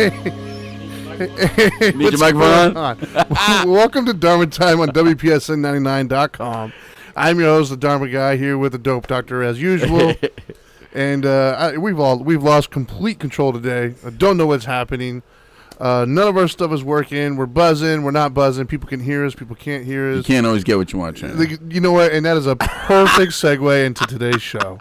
Need your microphone on? Welcome to Dharma Time on WPSN99.com. I'm your host, the Dharma Guy, here with the Dope Doctor as usual. And we've lost complete control today. I don't know what's happening. None of our stuff is working. We're buzzing. We're not buzzing. People can hear us. People can't hear us. You can't always get what you want, Chandler. You know what? And that is a perfect segue into today's show.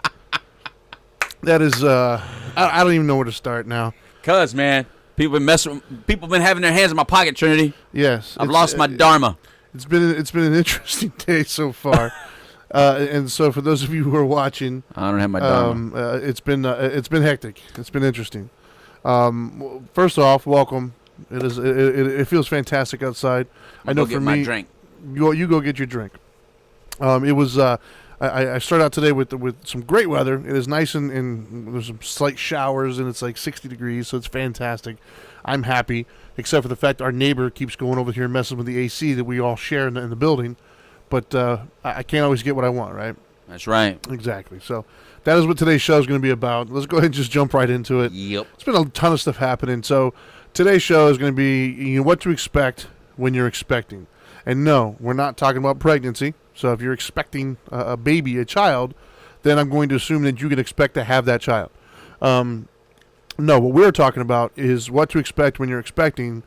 That is, I don't even know where to start now. Cuz, man, people been having their hands in my pocket, Trinity. Yes. I've lost my Dharma. It's been an interesting day so far. And so for those of you who are watching, I don't have my Dharma. It's been hectic. It's been interesting. First off, welcome. It feels fantastic outside. I know for me, my drink. You go get your drink. It was I started out today with some great weather. It is nice and there's some slight showers and it's like 60 degrees, so it's fantastic. I'm happy, except for the fact our neighbor keeps going over here and messing with the AC that we all share in the building. But I can't always get what I want, right? That's right. Exactly. So that is what today's show is going to be about. Let's go ahead and just jump right into it. Yep. It's been a ton of stuff happening. So today's show is going to be what to expect when you're expecting. And no, we're not talking about pregnancy. So if you're expecting a baby, a child, then I'm going to assume that you can expect to have that child. No, what we're talking about is what to expect when you're expecting,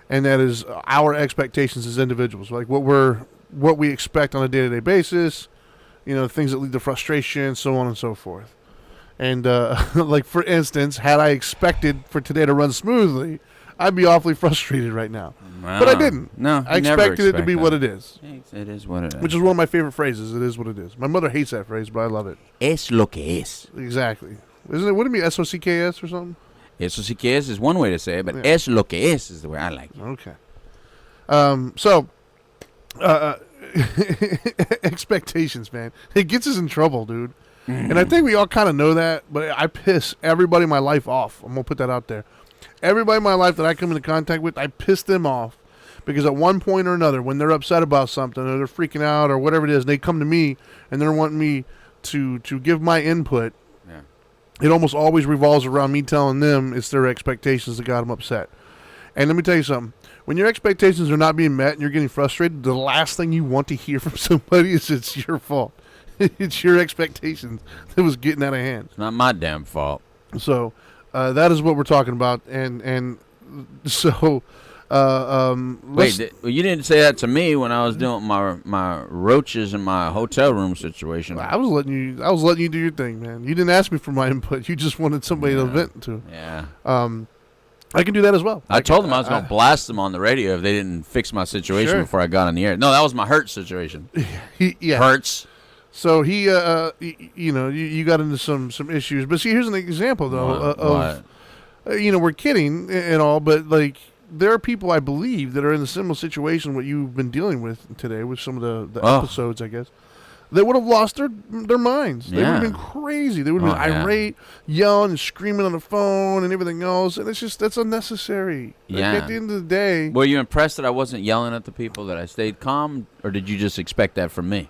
and that is our expectations as individuals, like what we expect on a day-to-day basis, things that lead to frustration, so on and so forth. And like for instance, had I expected for today to run smoothly, I'd be awfully frustrated right now. Wow. But I didn't. No, I expected it to be what it is. It is what it is. Which is one of my favorite phrases. It is what it is. My mother hates that phrase, but I love it. Es lo que es. Exactly. Isn't it? Wouldn't it be SOCKS or something? SOCKS is one way to say it, but es lo que es the way I like it. Okay. Expectations, man. It gets us in trouble, dude. Mm-hmm. And I think we all kind of know that, but I piss everybody in my life off. I'm going to put that out there. Everybody in my life that I come into contact with, I piss them off because at one point or another, when they're upset about something or they're freaking out or whatever it is, they come to me and they're wanting me to give my input. Yeah. It almost always revolves around me telling them it's their expectations that got them upset. And let me tell you something. When your expectations are not being met and you're getting frustrated, the last thing you want to hear from somebody is it's your fault. It's your expectations that was getting out of hand. It's not my damn fault. So that is what we're talking about. And so... wait, you didn't say that to me when I was doing my roaches in my hotel room situation. I was letting you do your thing, man. You didn't ask me for my input. You just wanted somebody to vent to. Yeah. I can do that as well. I told them I was going to blast them on the radio if they didn't fix my situation before I got on the air. No, that was my Hurts situation. Yeah. Hurts. So he, you got into some issues. But see, here's an example, though, we're kidding and all, but, like, there are people, I believe, that are in a similar situation what you've been dealing with today with some of the episodes, I guess. They would have lost their minds. They would have been crazy. They would have been irate, yelling and screaming on the phone and everything else. And that's unnecessary. Yeah. Like, at the end of the day. Were you impressed that I wasn't yelling at the people, that I stayed calm? Or did you just expect that from me?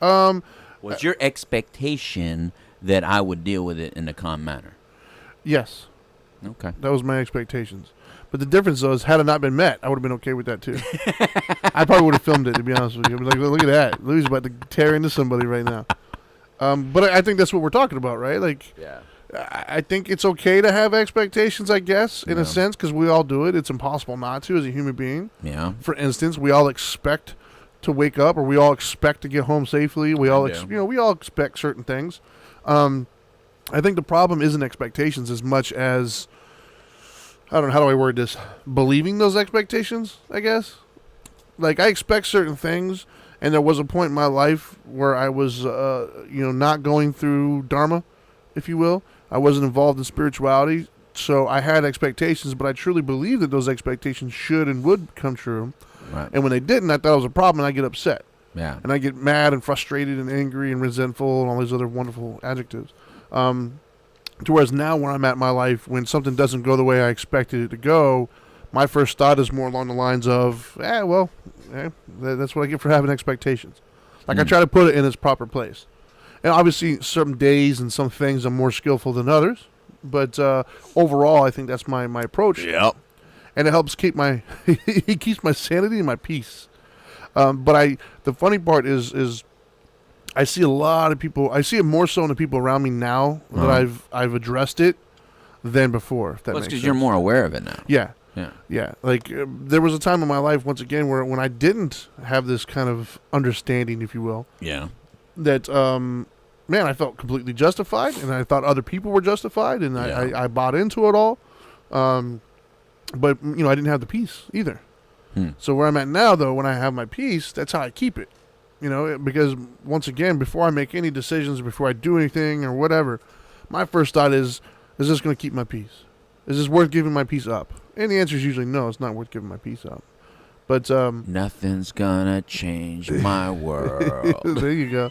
Was your expectation that I would deal with it in a calm manner? Yes. Okay. That was my expectations. But the difference, though, is had it not been met, I would have been okay with that, too. I probably would have filmed it, to be honest with you. I'd be like, look at that. Louis about to tear into somebody right now. But I think that's what we're talking about, right? Like, I think it's okay to have expectations, I guess, in a sense, because we all do it. It's impossible not to as a human being. Yeah. For instance, we all expect to wake up, or we all expect to get home safely. We all expect certain things. I think the problem isn't expectations as much as... I don't know, how do I word this? Believing those expectations, I guess. Like, I expect certain things, and there was a point in my life where I was, not going through Dharma, if you will. I wasn't involved in spirituality, so I had expectations, but I truly believed that those expectations should and would come true. Right. And when they didn't, I thought it was a problem, and I get upset. Yeah. And I get mad and frustrated and angry and resentful and all these other wonderful adjectives. To whereas now where I'm at in my life, when something doesn't go the way I expected it to go, my first thought is more along the lines of, that's what I get for having expectations. Like, I try to put it in its proper place. And obviously, some days and some things I'm more skillful than others. But overall, I think that's my approach. Yep. and it helps keep my it keeps my sanity and my peace. But the funny part is I see a lot of people. I see it more so in the people around me now that I've addressed it than before. If that makes sense. Because you're more aware of it now. Yeah. Like there was a time in my life once again where when I didn't have this kind of understanding, if you will. Yeah. That man, I felt completely justified, and I thought other people were justified, and I bought into it all. But I didn't have the peace either. So where I'm at now, though, when I have my peace, that's how I keep it. Because once again, before I make any decisions, before I do anything or whatever, my first thought is this going to keep my peace? Is this worth giving my peace up? And the answer is usually no, it's not worth giving my peace up. But nothing's gonna change my world. There you go.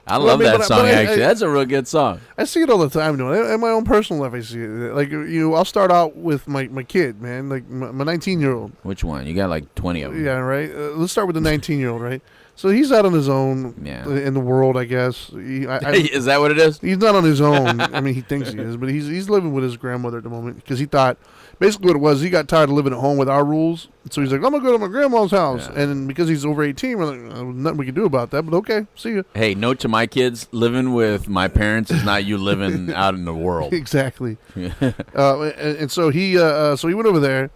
I love that song, actually. That's a real good song. I see it all the time, in my own personal life. I see it. Like, I'll start out with my kid, man, like my 19-year-old. Which one? You got like 20 of them. Yeah, right. Let's start with the 19-year-old, right? So he's out on his own in the world, I guess. Is that what it is? He's not on his own. I mean, he thinks he is, but he's living with his grandmother at the moment because he thought, basically what it was, he got tired of living at home with our rules. So he's like, I'm going to go to my grandma's house. Yeah. And because he's over 18, we're like, nothing we can do about that, but okay, see you. Hey, note to my kids, living with my parents is not you living out in the world. Exactly. And so he went over there,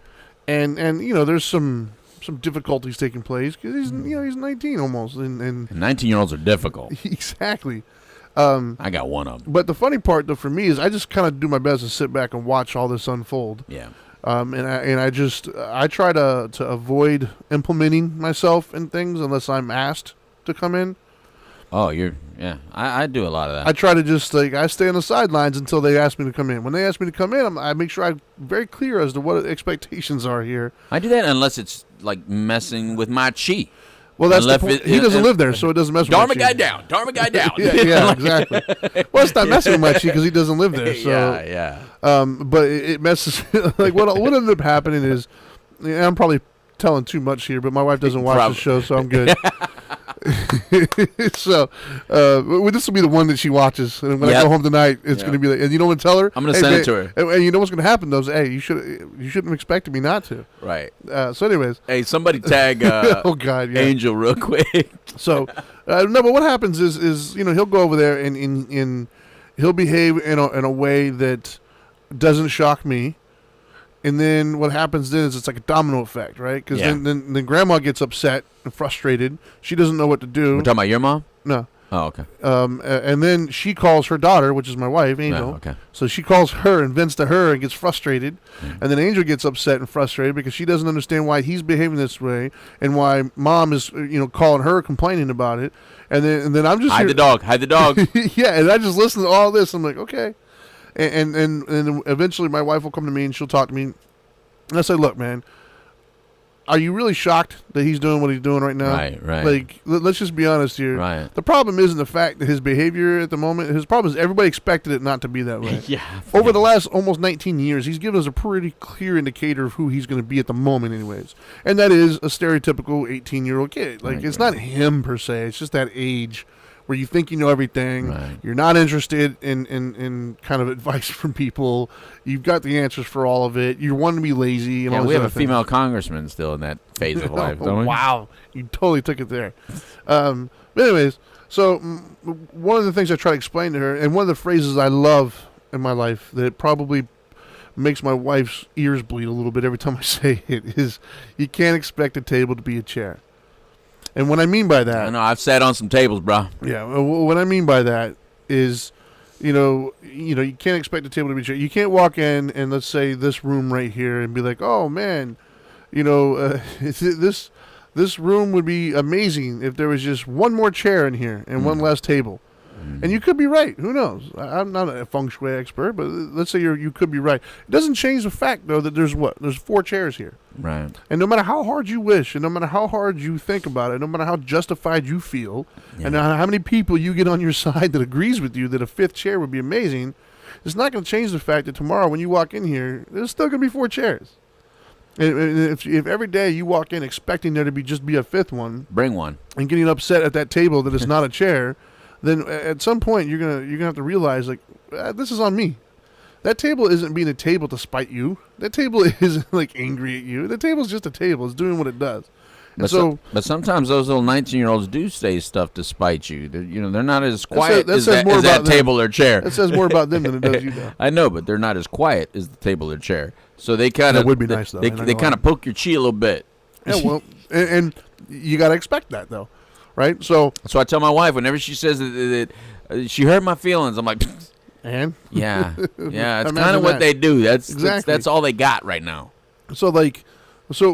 and there's some difficulties taking place because he's 19 almost, and 19-year-olds are difficult. Exactly. I got one of them. But the funny part, though, for me is I just kind of do my best to sit back and watch all this unfold. Yeah. I try to avoid implementing myself in things unless I'm asked to come in. Oh, I do a lot of that. I try to just I stay on the sidelines until they ask me to come in. When they ask me to come in, I make sure I'm very clear as to what expectations are here. I do that unless it's like messing with my chi. Well, that's the point. He doesn't live there, so it doesn't mess with Dharma my Guy down. Dharma Guy down. yeah, exactly. Well, it's not messing with my chi because he doesn't live there. So, yeah. But it messes. Like what ended up happening is, I'm probably telling too much here, but my wife doesn't watch the show, so I'm good. So this will be the one that she watches, and when I go home tonight, it's going to be like, and you don't want to tell her. I'm going to send it to her. And you know what's going to happen? Though, is, hey, you shouldn't have expected me not to. Right. So, anyways, hey, somebody tag oh God, Angel real quick. So, no, but what happens is he'll go over there and he'll behave in a way that doesn't shock me. And then what happens then is it's like a domino effect, right? Because then grandma gets upset and frustrated. She doesn't know what to do. We're talking about your mom? No. Oh, okay. And then she calls her daughter, which is my wife, Angel. Oh, okay. So she calls her and vents to her and gets frustrated. And then Angel gets upset and frustrated because she doesn't understand why he's behaving this way and why mom is, calling her, complaining about it. And then I'm just hide the dog. Yeah, and I just listen to all this. I'm like, okay. And eventually my wife will come to me and she'll talk to me. And I say, look, man, are you really shocked that he's doing what he's doing right now? Right. Like, let's just be honest here. Right. The problem isn't the fact that his behavior at the moment. His problem is everybody expected it not to be that way. Yeah. Over the last almost 19 years, he's given us a pretty clear indicator of who he's going to be at the moment anyways. And that is a stereotypical 18-year-old kid. Like, it's not him per se. It's just that age where you think you know everything. Right. You're not interested in kind of advice from people. You've got the answers for all of it. You want to be lazy. And all we have a things. female congressman still in that phase of life, don't we? Wow. You totally took it there. But anyways, so one of the things I try to explain to her, and one of the phrases I love in my life that probably makes my wife's ears bleed a little bit every time I say it, is you can't expect a table to be a chair. And what I mean by that... I know, I've sat on some tables, bro. Yeah, what I mean by that is, you can't expect a table to be chair. You can't walk in and, let's say, this room right here and be like, oh, man, this room would be amazing if there was just one more chair in here and one less table. And you could be right. Who knows? I'm not a feng shui expert, but let's say you could be right. It doesn't change the fact, though, that there's 4 chairs here. Right. And no matter how hard you wish, and no matter how hard you think about it, no matter how justified you feel, and how many people you get on your side that agrees with you that a 5th chair would be amazing, it's not going to change the fact that tomorrow when you walk in here, there's still going to be 4 chairs. And if every day you walk in expecting there to be a 5th one, bring one, and getting upset at that table that it's not a chair, then at some point you're gonna have to realize, like, this is on me. that table isn't being a table to spite you. That table isn't like angry at you. The table's just a table. It's doing what it does. And but sometimes those little 19-year-olds do say stuff to spite you. They're not as quiet as that table or chair. That says more about them than it does you. Though. I know, but they're not as quiet as the table or chair. So they kind of would be nice though. They kind of poke your chi a little bit. Yeah, well, and you got to expect that though, right? So I tell my wife whenever she says that she hurt my feelings, I'm like, and yeah, it's kind of what they do. That's all they got right now. So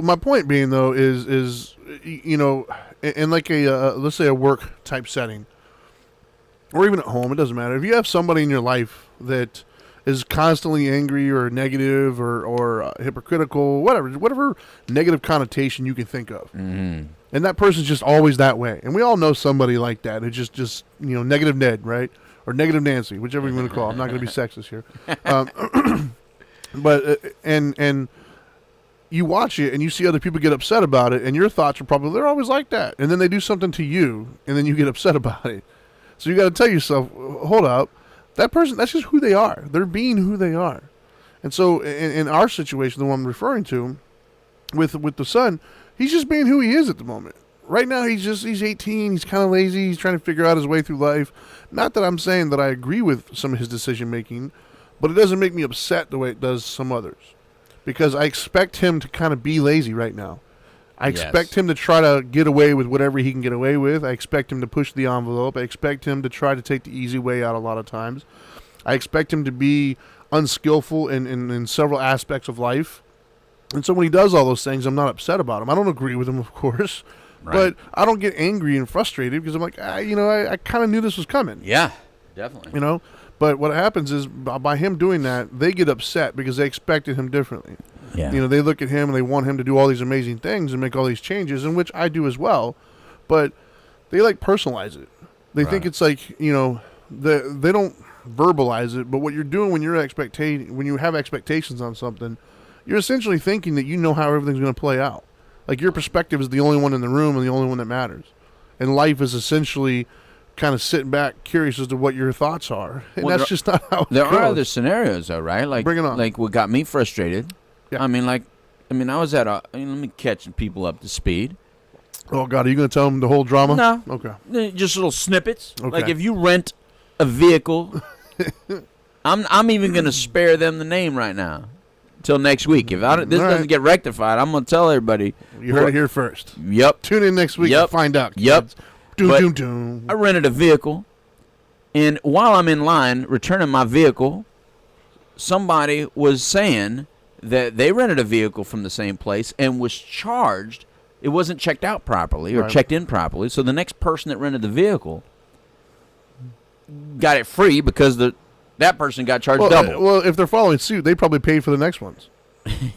my point being though is in like let's say a work type setting, or even at home, it doesn't matter. If you have somebody in your life that is constantly angry or negative or hypocritical, whatever negative connotation you can think of, and that person's just always that way, and we all know somebody like that who's just negative Ned, right, or negative Nancy, whichever you want to call it. I'm not going to be sexist here, but and you watch it and you see other people get upset about it, and your thoughts are probably they're always like that, and then they do something to you, and then you get upset about it. So you got to tell yourself, hold up, that person, that's just who they are. They're being who they are. And so in our situation, the one I'm referring to, with the son, he's just being who he is at the moment. Right now, he's 18. He's kind of lazy. He's trying to figure out his way through life. Not that I'm saying that I agree with some of his decision making, but it doesn't make me upset the way it does some others. Because I expect him to kind of be lazy right now. I expect him to try to get away with whatever he can get away with. I expect him to push the envelope. I expect him to try to take the easy way out a lot of times. I expect him to be unskillful in several aspects of life. And so when he does all those things, I'm not upset about him. I don't agree with him, of course. Right. But I don't get angry and frustrated because I'm like, I kind of knew this was coming. Yeah, definitely. But what happens is by him doing that, they get upset because they expected him differently. Yeah. They look at him and they want him to do all these amazing things and make all these changes, in which I do as well. But they personalize it. They think it's like, they don't verbalize it. But what you're doing when you have expectations on something, you're essentially thinking that you know how everything's going to play out. Like your perspective is the only one in the room and the only one that matters. And life is essentially kind of sitting back curious as to what your thoughts are. And that's just not how it goes. There are other scenarios though, right? Like, bring it on. Like what got me frustrated. Yeah. I was at let me catch people up to speed. Oh God, are you going to tell them the whole drama? No. Okay. Just little snippets. Okay. Like if you rent a vehicle, I'm even going to spare them the name right now till next week. If this doesn't get rectified, I'm going to tell everybody. You heard it here first. Yep. Tune in next week to find out. Yep. Doom. I rented a vehicle, and while I'm in line returning my vehicle, somebody was saying that they rented a vehicle from the same place and was charged. It wasn't checked out properly or checked in properly, so the next person that rented the vehicle got it free because that person got charged double. Well, if they're following suit, they probably paid for the next ones.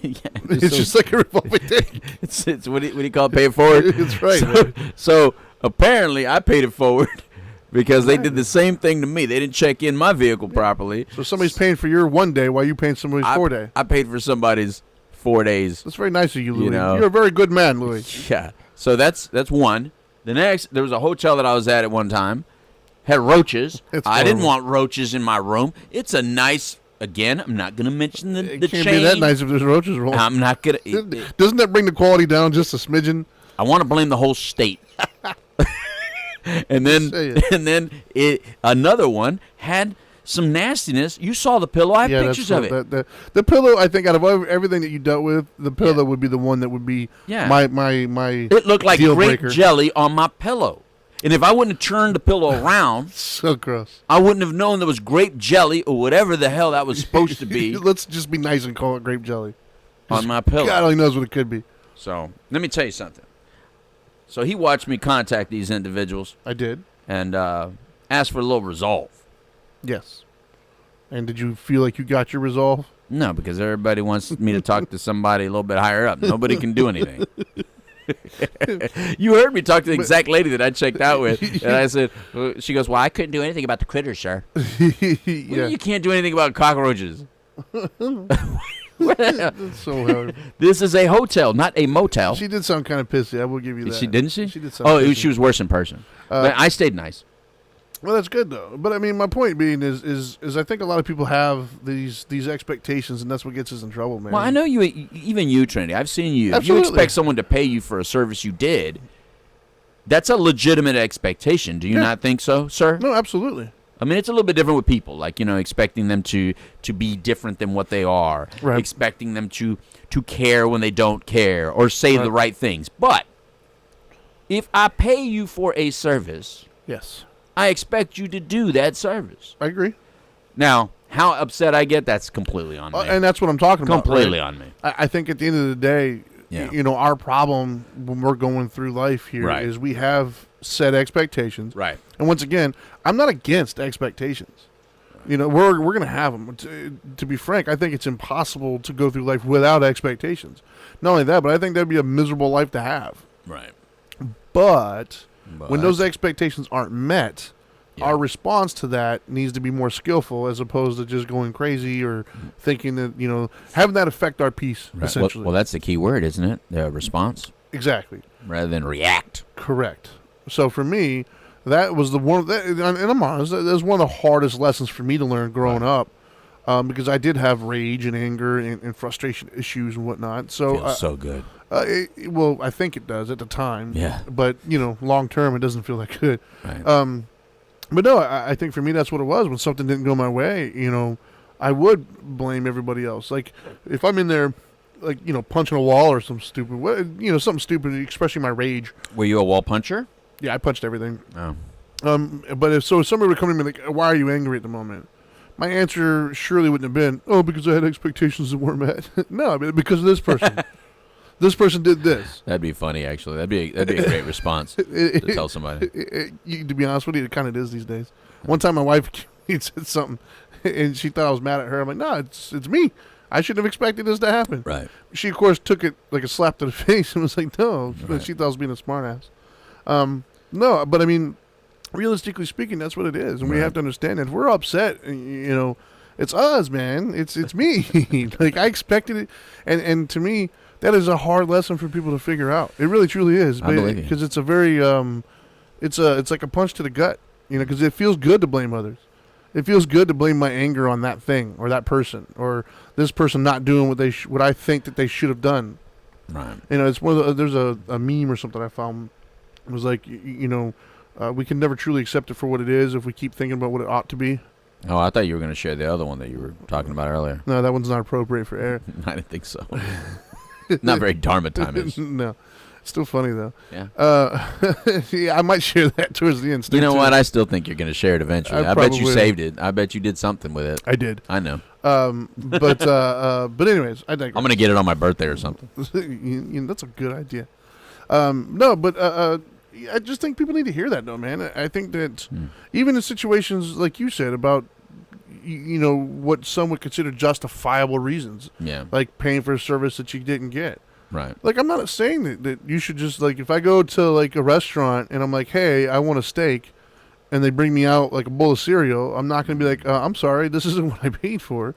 It's just like a revolving thing. It's what do you call it? Pay it forward. It's right. So apparently I paid it forward because they did the same thing to me. They didn't check in my vehicle properly. So somebody's paying for your 1 day while you paying somebody's 4 day. I paid for somebody's 4 days. That's very nice of you, Louis. You're a very good man, Louis. Yeah. So that's one. The next, there was a hotel that I was at one time, had roaches. I didn't want roaches in my room. It's a nice. Again, I'm not going to mention the chain. It can't be that nice if there's roaches rolling. I'm not going to. Doesn't that bring the quality down just a smidgen? I want to blame the whole state. and then another one had some nastiness. You saw the pillow. I have pictures of it. The pillow, I think, out of everything that you dealt with, the pillow would be the one that would be my It looked like grape jelly on my pillow. And if I wouldn't have turned the pillow around, so gross, I wouldn't have known there was grape jelly or whatever the hell that was supposed to be. Let's just be nice and call it grape jelly on my pillow. God only knows what it could be. So let me tell you something. So he watched me contact these individuals. I did, and asked for a little resolve. Yes. And did you feel like you got your resolve? No, because everybody wants me to talk to somebody a little bit higher up. Nobody can do anything. You heard me talk to the exact lady that I checked out with, and I said, she goes, well, I couldn't do anything about the critters, sir. You can't do anything about cockroaches. That's so hard. This is a hotel, not a motel. She did sound kind of pissy. I will give you that. Didn't she? She did sound pissy. She was worse in person. But I stayed nice. Well, that's good though. But I mean, my point being is I think a lot of people have these expectations, and that's what gets us in trouble, man. Well, I know even you, Trinity. I've seen you. Absolutely. If you expect someone to pay you for a service you did, that's a legitimate expectation. Do you not think so, sir? No, absolutely. I mean, it's a little bit different with people, like, expecting them to be different than what they are, Right. expecting them to care when they don't care or say the right things. But if I pay you for a service, Yes, I expect you to do that service. I agree. Now, how upset I get, that's completely on me. And that's what I'm talking about. Completely right? on me. I think at the end of the day, Yeah. our problem when we're going through life here Right. is we have set expectations. Right. And once again, I'm not against expectations. We're going to have them. To be frank, I think it's impossible to go through life without expectations. Not only that, but I think that'd be a miserable life to have. Right. But when those expectations aren't met, Yeah. our response to that needs to be more skillful as opposed to just going crazy or thinking that, having that affect our peace, Right. essentially. Well, that's the key word, isn't it? The response, Exactly. rather than react. Correct. So for me, that was and I'm honest, that was one of the hardest lessons for me to learn growing up, because I did have rage and anger and frustration issues and whatnot. So Feels so good. well, I think it does at the time. Yeah. But long term, it doesn't feel that good. Right. But no, I think for me that's what it was. When something didn't go my way, I would blame everybody else. Like if I'm in there, like punching a wall or something stupid, expressing my rage. Were you a wall puncher? Yeah, I punched everything. Oh. But if somebody would come to me like, why are you angry at the moment? My answer surely wouldn't have been, oh, because I had expectations that weren't met. No, I mean, because of this person. This person did this. That'd be funny, actually. That'd be a great response to tell somebody. To be honest with you, it kind of is these days. One time my wife said something, and she thought I was mad at her. I'm like, no, it's me. I shouldn't have expected this to happen. Right. She, of course, took it like a slap to the face and was like, no. Right. She thought I was being a smartass. No, but I mean, realistically speaking, that's what it is. And we Right. have to understand that if we're upset, it's us, man. It's me. Like, I expected it. And to me, that is a hard lesson for people to figure out. It really, truly is. I believe you. Because it's a very, it's like a punch to the gut, because it feels good to blame others. It feels good to blame my anger on that thing or that person or this person not doing what I think that they should have done. Right. It's one of the, there's a meme or something I found. It was like, we can never truly accept it for what it is if we keep thinking about what it ought to be. Oh, I thought you were going to share the other one that you were talking about earlier. No, that one's not appropriate for air. I didn't think so. Not very Dharma time is. No. Still funny, though. Yeah. Yeah, I might share that towards the end. You know what? I still think you're going to share it eventually. I bet you probably- saved it. I bet you did something with it. I did. I know. But anyways, I digress. I'm going to get it on my birthday or something. That's a good idea. No, but I just think people need to hear that, though, man. I think that even in situations like you said about, what some would consider justifiable reasons, Yeah. like paying for a service that you didn't get. Right. Like, I'm not saying that you should just, like, if I go to, like, a restaurant and I'm like, hey, I want a steak, and they bring me out, like, a bowl of cereal, I'm not going to be like, I'm sorry, this isn't what I paid for.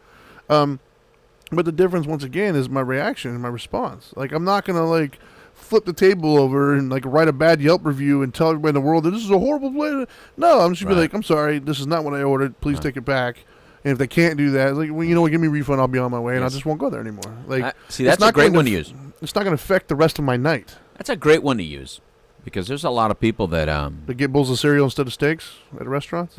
But the difference, once again, is my reaction and my response. Like, I'm not going to, like, flip the table over and, like, write a bad Yelp review and tell everybody in the world that this is a horrible place. No, I'm just going to be like, I'm sorry, this is not what I ordered. Please take it back. And if they can't do that, like, well, give me a refund, I'll be on my way, and I just won't go there anymore. Like, See, that's it's not a great going one to use. It's not going to affect the rest of my night. That's a great one to use because there's a lot of people that They get bowls of cereal instead of steaks at restaurants.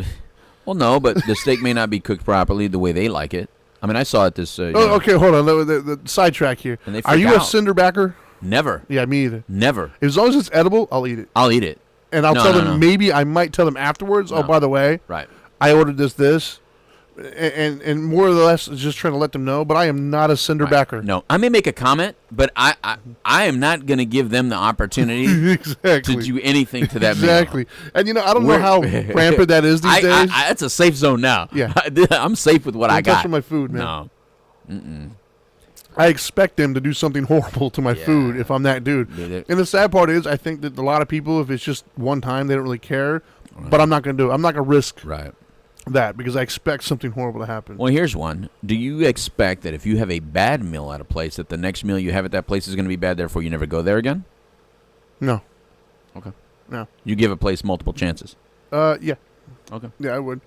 well, no, but the steak may not be cooked properly the way they like it. I mean, I saw it this. Okay, hold on. The sidetrack here. And they Are you freak a out. cinderbacker? Never. Yeah, me either. Never. As long as it's edible, I'll eat it. I'll eat it. And I'll No, tell no, them, no. maybe I might tell them afterwards, oh, No. by the way, Right. I ordered this. And more or less just trying to let them know, but I am not a cinderbacker. No, I may make a comment, but I am not going to give them the opportunity Exactly. to do anything to that Exactly. And, I don't know We're- how rampant that is these days. It's a safe zone now. Yeah. I'm safe with what Don't I touch got. on my food, man. No. I expect them to do something horrible to my Yeah. food if I'm that dude. Yeah, they- And the sad part is, I think that a lot of people, if it's just one time, they don't really care. But I'm not going to do it. I'm not going to risk Right. that because I expect something horrible to happen. Well, here's one. Do you expect that if you have a bad meal at a place, that the next meal you have at that place is going to be bad, therefore you never go there again? No. Okay. No. You give a place multiple chances. Yeah. Okay. Yeah, I would.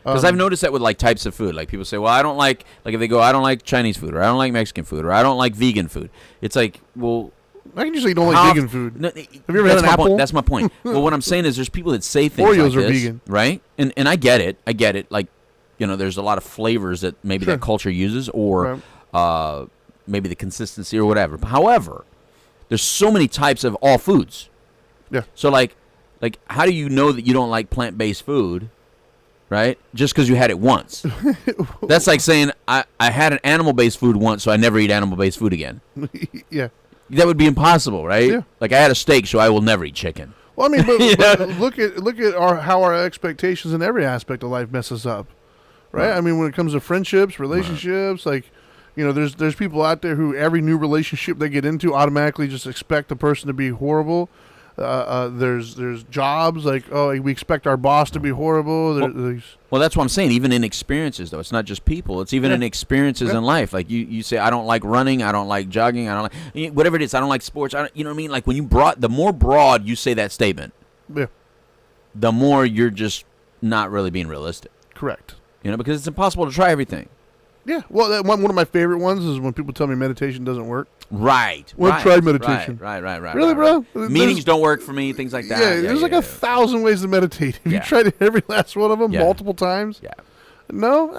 Because I've noticed that with like types of food. Like people say, well, I don't like if they go, I don't like Chinese food, or I don't like Mexican food, or I don't like vegan food. It's like, well, I can just say you don't like vegan food. No, have you ever had an apple? That's my point. Well, what I'm saying is there's people that say things Oreos like this, are vegan. right? And I get it. I get it. Like, there's a lot of flavors that maybe that culture uses, or maybe the consistency or whatever. However, there's so many types of all foods. Yeah. So like how do you know that you don't like plant-based food? Right? Just because you had it once. That's like saying, I had an animal-based food once, so I never eat animal-based food again. Yeah. That would be impossible, right? Yeah. Like I had a steak, so I will never eat chicken. Well, I mean, but look at how our expectations in every aspect of life messes up, right? I mean, when it comes to friendships, relationships, like, there's people out there who every new relationship they get into automatically just expect the person to be horrible. There's jobs like, we expect our boss to be horrible. Well, that's what I'm saying. Even in experiences, though, it's not just people. It's even in experiences in life. Like you say, I don't like running. I don't like jogging. I don't like whatever it is. I don't like sports. You know what I mean? Like when the more broad you say that statement, the more you're just not really being realistic. Correct. Because it's impossible to try everything. Yeah. Well, one of my favorite ones is when people tell me meditation doesn't work. Right. Well, try meditation. Right. Really, bro? Meetings don't work for me, things like that. Yeah, there's like 1,000 ways to meditate. Have you tried every last one of them multiple times? Yeah. No?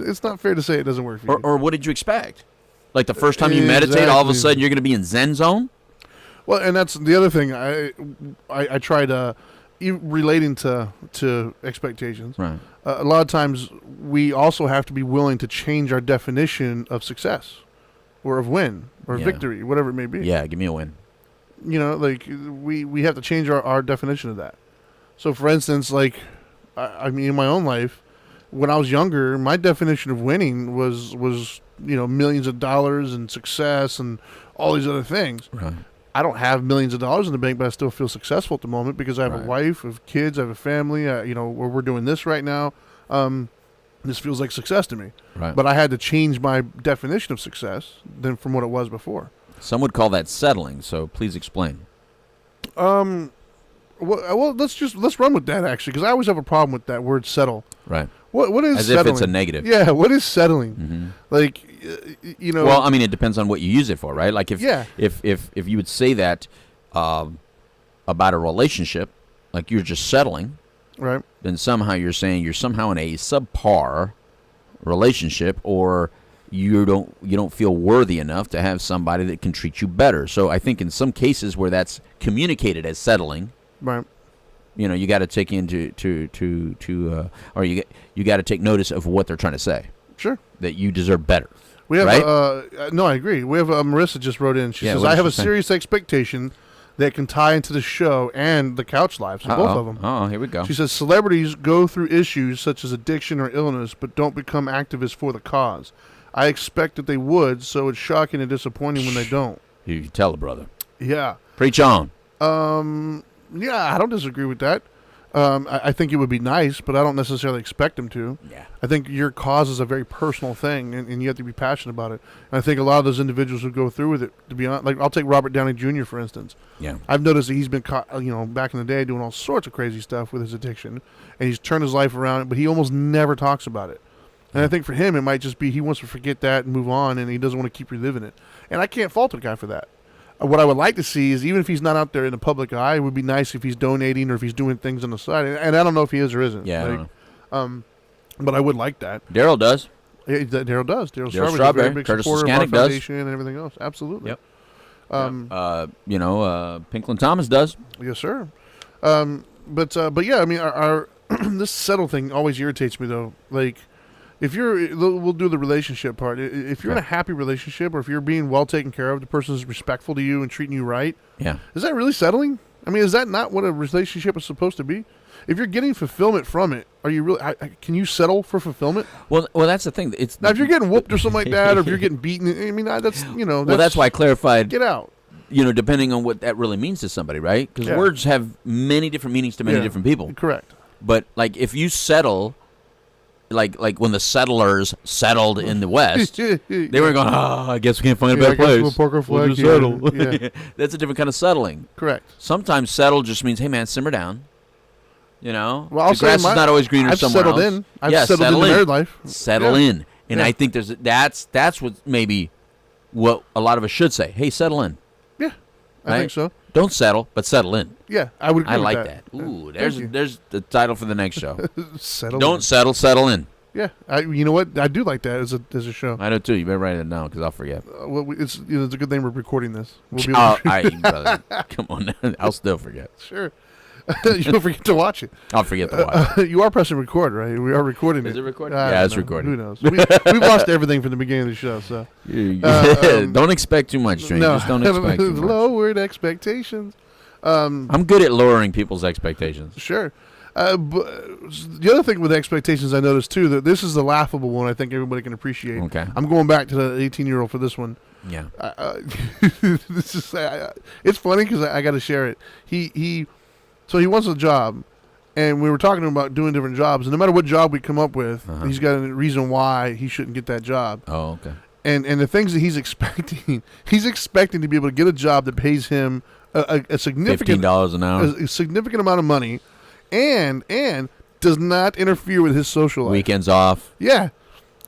It's not fair to say it doesn't work for you. Or what did you expect? Like the first time you meditate, all of a sudden you're going to be in Zen zone? Well, and that's the other thing. I try to, relating to expectations. Right. A lot of times we also have to be willing to change our definition of success or of win or victory, whatever it may be. Yeah, give me a win. Like we have to change our definition of that. So for instance, like, I mean, in my own life, when I was younger, my definition of winning was millions of dollars and success and all these other things. Right. I don't have millions of dollars in the bank, but I still feel successful at the moment because I have a wife, I have kids, I have a family. Where we're doing this right now. This feels like success to me. Right. But I had to change my definition of success than from what it was before. Some would call that settling. So please explain. Well, let's run with that actually, because I always have a problem with that word settle. Right. What is as settling? if it's a negative? Yeah. What is settling? Mm-hmm. Like, Well, I mean, it depends on what you use it for, right? Like if you would say that about a relationship, like you're just settling, right? Then somehow you're saying you're somehow in a subpar relationship, or you don't feel worthy enough to have somebody that can treat you better. So I think in some cases where that's communicated as settling, right? You got to take or you got to take notice of what they're trying to say. Sure. That you deserve better. We have right? No, I agree. We have Marissa just wrote in. She says, "I have a serious expectation that can tie into the show and the couch live." So both of them. Oh, here we go. She says celebrities go through issues such as addiction or illness, but don't become activists for the cause. I expect that they would, so it's shocking and disappointing when they don't. You can tell a brother. Yeah. Preach on. Yeah, I don't disagree with that. I think it would be nice, but I don't necessarily expect them to. Yeah. I think your cause is a very personal thing, and you have to be passionate about it. And I think a lot of those individuals who go through with it, to be honest, like I'll take Robert Downey Jr., for instance. Yeah. I've noticed that he's been caught, back in the day doing all sorts of crazy stuff with his addiction, and he's turned his life around, but he almost never talks about it. And I think for him, it might just be he wants to forget that and move on, and he doesn't want to keep reliving it. And I can't fault the guy for that. What I would like to see is, even if he's not out there in the public eye, it would be nice if he's donating or if he's doing things on the side. And I don't know if he is or isn't. Yeah. But I would like that. Daryl does. Yeah, Daryl does. Daryl Strawberry's a Strawberry. very big Curtis supporter of our Scannick does. foundation and everything else. Absolutely. Yep. Pinklin Thomas does. Yes, sir. But yeah, I mean, our this settle thing always irritates me though. Like, we'll do the relationship part. If you're in a happy relationship, or if you're being well taken care of, the person is respectful to you and treating you right. Yeah. Is that really settling? I mean, is that not what a relationship is supposed to be? If you're getting fulfillment from it, are you really? Can you settle for fulfillment? Well, that's the thing. Now, if you're getting whooped or something like that, or if you're getting beaten, I mean, that's well, that's why I clarified. Get out. Depending on what that really means to somebody, right? Because words have many different meanings to many different people. Correct. But like, if you settle. Like when the settlers settled in the West, they were going, I guess we can't find a better place. We'll just settle. Yeah. That's a different kind of settling. Correct. Sometimes settle just means, hey man, simmer down. You know, Well, I'll the grass say is not always greener I've somewhere settled else. in. I've settled into married life. Settle in, and I think that's what maybe what a lot of us should say. Hey, settle in. Yeah, I think so. Don't settle, but settle in. Yeah, I would agree I with like that. Ooh, there's the title for the next show. Don't settle, settle in. Yeah, you know what? I do like that as a show. I do too. You better write it down because I'll forget. Well, it's it's a good thing we're recording this. We'll be brother, come on, I'll still forget. Sure. You'll forget to watch it. I'll forget to watch. You are pressing record, right? We are recording it. Is it recording? Yeah, it's recording. Who knows? We've lost everything from the beginning of the show, so don't expect too much, Train. Just don't expect too much. Lowered expectations. I'm good at lowering people's expectations. Sure. But the other thing with expectations, I noticed too that this is the laughable one. I think everybody can appreciate. Okay. I'm going back to the 18-year-old for this one. Yeah. This is it's funny because I got to share it. So he wants a job, and we were talking to him about doing different jobs. And no matter what job we come up with, he's got a reason why he shouldn't get that job. Oh, okay. And the things that he's expecting to be able to get a job that pays him a significant $15 an hour, a significant amount of money, and does not interfere with his social life. Weekends off. Yeah.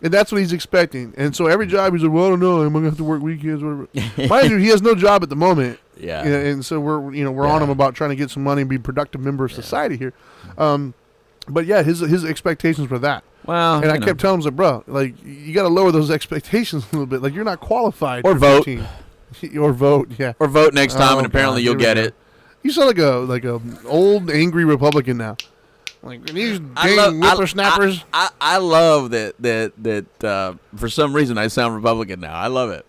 And that's what he's expecting. And so every job he's like, well, I don't know, I'm gonna have to work weekends, whatever. Mind you, he has no job at the moment. Yeah. And so we're on him about trying to get some money and be a productive member of society here. But yeah, his expectations were that. Well, and I kept telling him, like, bro, like you got to lower those expectations a little bit. Like you're not qualified. Or for vote. 15. Or vote. Yeah. Or vote next time, and apparently you'll get it. You sound like a old angry Republican now. Like these dang whippersnappers. I love that for some reason I sound Republican now. I love it.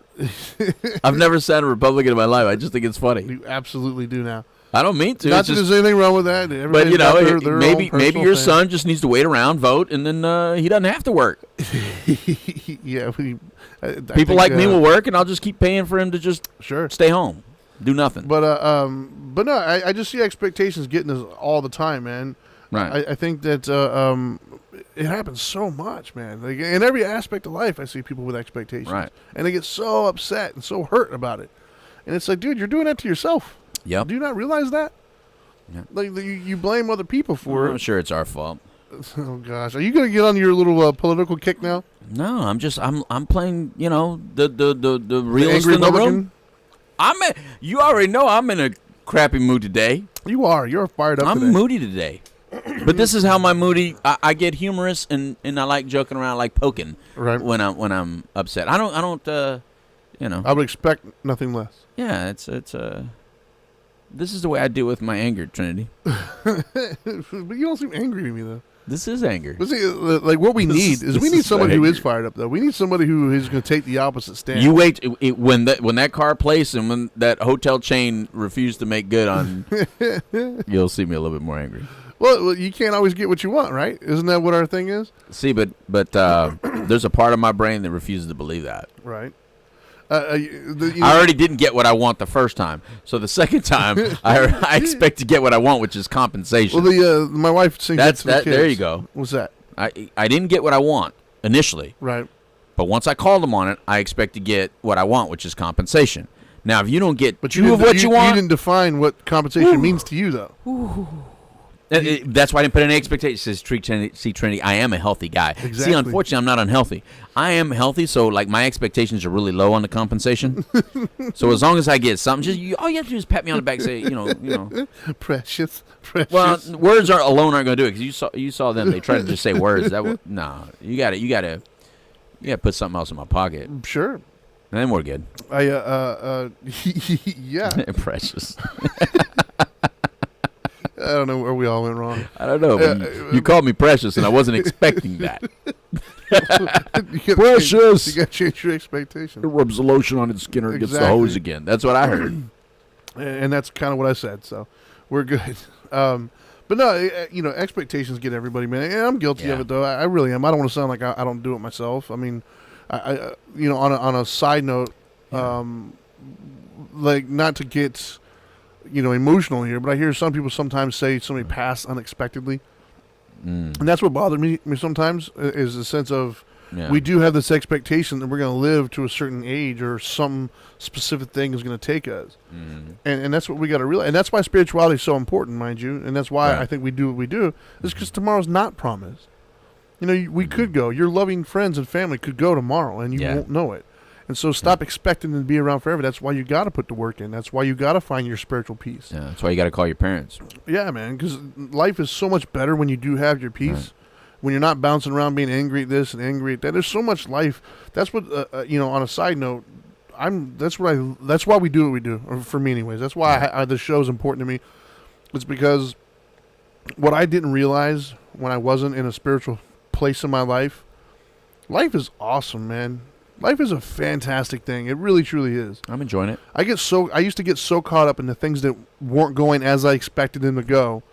I've never sounded Republican in my life. I just think it's funny. You absolutely do now. I don't mean to. Not that there's anything wrong with that. But maybe your son just needs to wait around, vote, and then he doesn't have to work. Yeah, people like me will work, and I'll just keep paying for him to just stay home, do nothing. But no, I just see expectations getting us all the time, man. Right. I think that it happens so much, man. Like in every aspect of life, I see people with expectations, right? And they get so upset and so hurt about it. And it's like, dude, you're doing that to yourself. Yep. Do you not realize that? Yeah. Like you blame other people for it. I'm sure it's our fault. Oh gosh, are you gonna get on your little political kick now? No, I'm playing. The realist angry in the Republican? room. You already know I'm in a crappy mood today. You are. You're fired up. I'm today. moody today. But this is how my moody. I get humorous and I like joking around, like poking. Right. When I'm upset. I don't. I would expect nothing less. Yeah, it's this is the way I deal with my anger, Trinity. But you don't seem angry to me though. This is anger. But see, like what we need is somebody who is fired up though. We need somebody who is going to take the opposite stand. You wait when that car place and when that hotel chain refused to make good on, you'll see me a little bit more angry. Well, you can't always get what you want, right? Isn't that what our thing is? See, but there's a part of my brain that refuses to believe that. Right. I already didn't get what I want the first time, so the second time I expect to get what I want, which is compensation. Well, my wife sings that's to the that. kids. There you go. What's that? I didn't get what I want initially, right? But once I called them on it, I expect to get what I want, which is compensation. Now, if you don't get what you want, you didn't define what compensation means to you, though. That's why I didn't put any expectations. Says Trinity, I am a healthy guy. Exactly. See, unfortunately, I'm not unhealthy. I am healthy, so like my expectations are really low on the compensation. So as long as I get something, all you have to do is pat me on the back, and say, precious. Well, words alone aren't going to do it because you saw them. They tried to just say words. You got to put something else in my pocket. Sure. And then we're good. Yeah. Precious. I don't know where we all went wrong. I don't know. But you called me precious, and I wasn't expecting that. Precious. You got to change your expectations. It rubs the lotion on its skin or gets the hose again. That's what I heard. And that's kind of what I said. So we're good. But no, expectations get everybody, man. And I'm guilty of it, though. I really am. I don't want to sound like I don't do it myself. I mean, I on a side note, like not to get emotional here, but I hear some people sometimes say somebody passed unexpectedly, and that's what bothers me sometimes is the sense of Yeah. We do have this expectation that we're going to live to a certain age or some specific thing is going to take us. Mm-hmm. And that's what we got to realize. And that's why spirituality is so important, mind you. And that's why Right. I think we do what we do, is because tomorrow's not promised. You know, we could go. Your loving friends and family could go tomorrow, and you Yeah. won't know it. And so stop expecting them to be around forever. That's why you got to put the work in. That's why you got to find your spiritual peace. Yeah, that's why you got to call your parents. Yeah, man, because life is so much better when you do have your peace. Right. When you're not bouncing around being angry at this and angry at that. There's so much life. That's what on a side note, that's why we do what we do. Or for me, anyways. That's why this show is important to me. It's because what I didn't realize when I wasn't in a spiritual place in my life is awesome, man. Life is a fantastic thing. It really, truly is. I'm enjoying it. I used to get so caught up in the things that weren't going as I expected them to go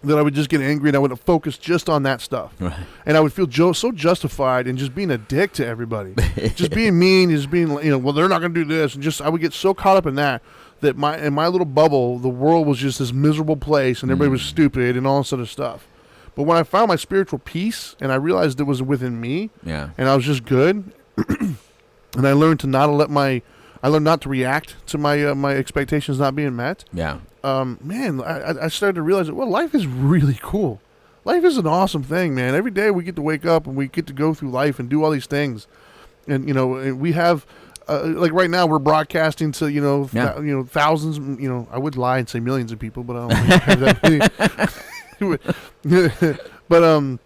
that I would just get angry and I would focus just on that stuff. Right. And I would feel so justified in just being a dick to everybody. Just being mean, just being, well, they're not going to do this. And I would get so caught up in that in my little bubble, the world was just this miserable place and everybody was stupid and all this other stuff. But when I found my spiritual peace and I realized it was within me Yeah. and I was just good, and I learned to not to react to my expectations not being met. Yeah. Man, I started to realize that, well, life is really cool. Life is an awesome thing, man. Every day we get to wake up and we get to go through life and do all these things. And, we have, like right now we're broadcasting to, thousands, I would lie and say millions of people, but I don't have that many. But, but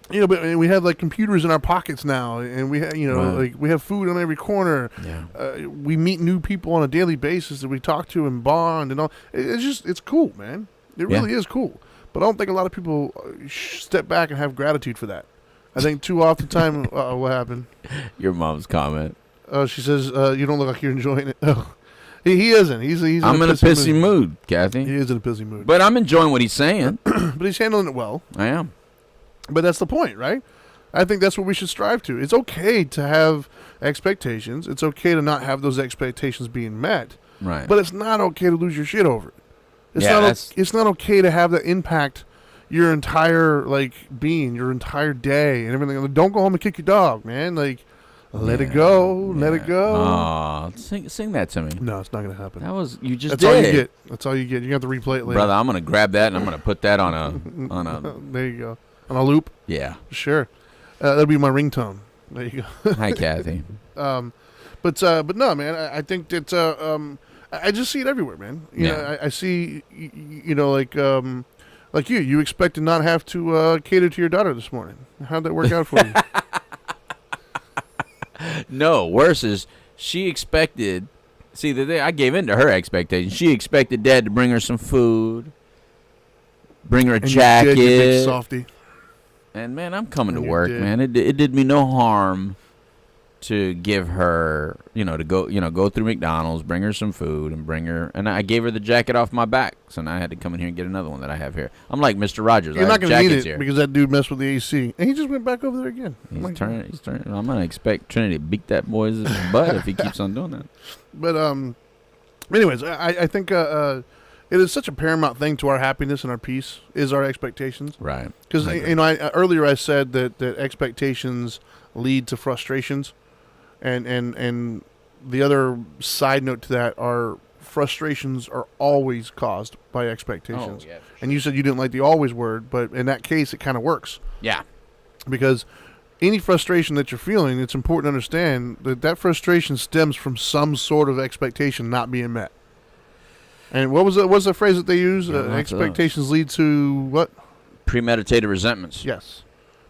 we have like computers in our pockets now, and we have, Right. like we have food on every corner. Yeah. We meet new people on a daily basis that we talk to and bond and all. It's cool, man. It really is cool. But I don't think a lot of people step back and have gratitude for that. I think too often time, what happened? Your mom's comment. She says, you don't look like you're enjoying it. Oh. He isn't. He's I'm in a pissy mood, Kathy. He is in a pissy mood. But I'm enjoying what he's saying. But he's handling it well. I am. But that's the point, right? I think that's what we should strive to. It's okay to have expectations. It's okay to not have those expectations being met. Right. But it's not okay to lose your shit over it. Yeah, It's not okay to have that impact your entire being, your entire day and everything. Don't go home and kick your dog, man. Let it go. Let it go. Aw, sing that to me. No, it's not going to happen. That was you just That's did. all you get. That's all you get. You have to replay it later. Brother, I'm gonna grab that and I'm gonna put that on a There you go. On a loop. yeah. Sure. That'll be my ringtone. There you go. Hi, Kathy. But no, man. I think that I just see it everywhere, man. You know, I see, like you. You expect to not have to cater to your daughter this morning. How'd that work out for you? No, worse is she expected. See, I gave in to her expectations. She expected Dad to bring her some food, bring her a And jacket. you big softy. And man, I'm coming to And you work, did. man. It did me no harm to give her, to go through McDonald's, bring her some food, and I gave her the jacket off my back. So now I had to come in here and get another one that I have here. I'm like Mr. Rogers. You're I not have going to need jackets it here. because that dude messed with the AC, and he just went back over there again. He's turning. I'm gonna expect Trinity to beat that boy's butt if he keeps on doing that. But anyways, I think it is such a paramount thing to our happiness and our peace is our expectations. Right. Because earlier I said that expectations lead to frustrations, and the other side note to that are frustrations are always caused by expectations. Oh, yeah. And you said you didn't like the always word, but in that case it kind of works Yeah. because any frustration that you're feeling, it's important to understand that frustration stems from some sort of expectation not being met. And what's the phrase that they use? Expectations lead to what? Premeditated resentments. Yes.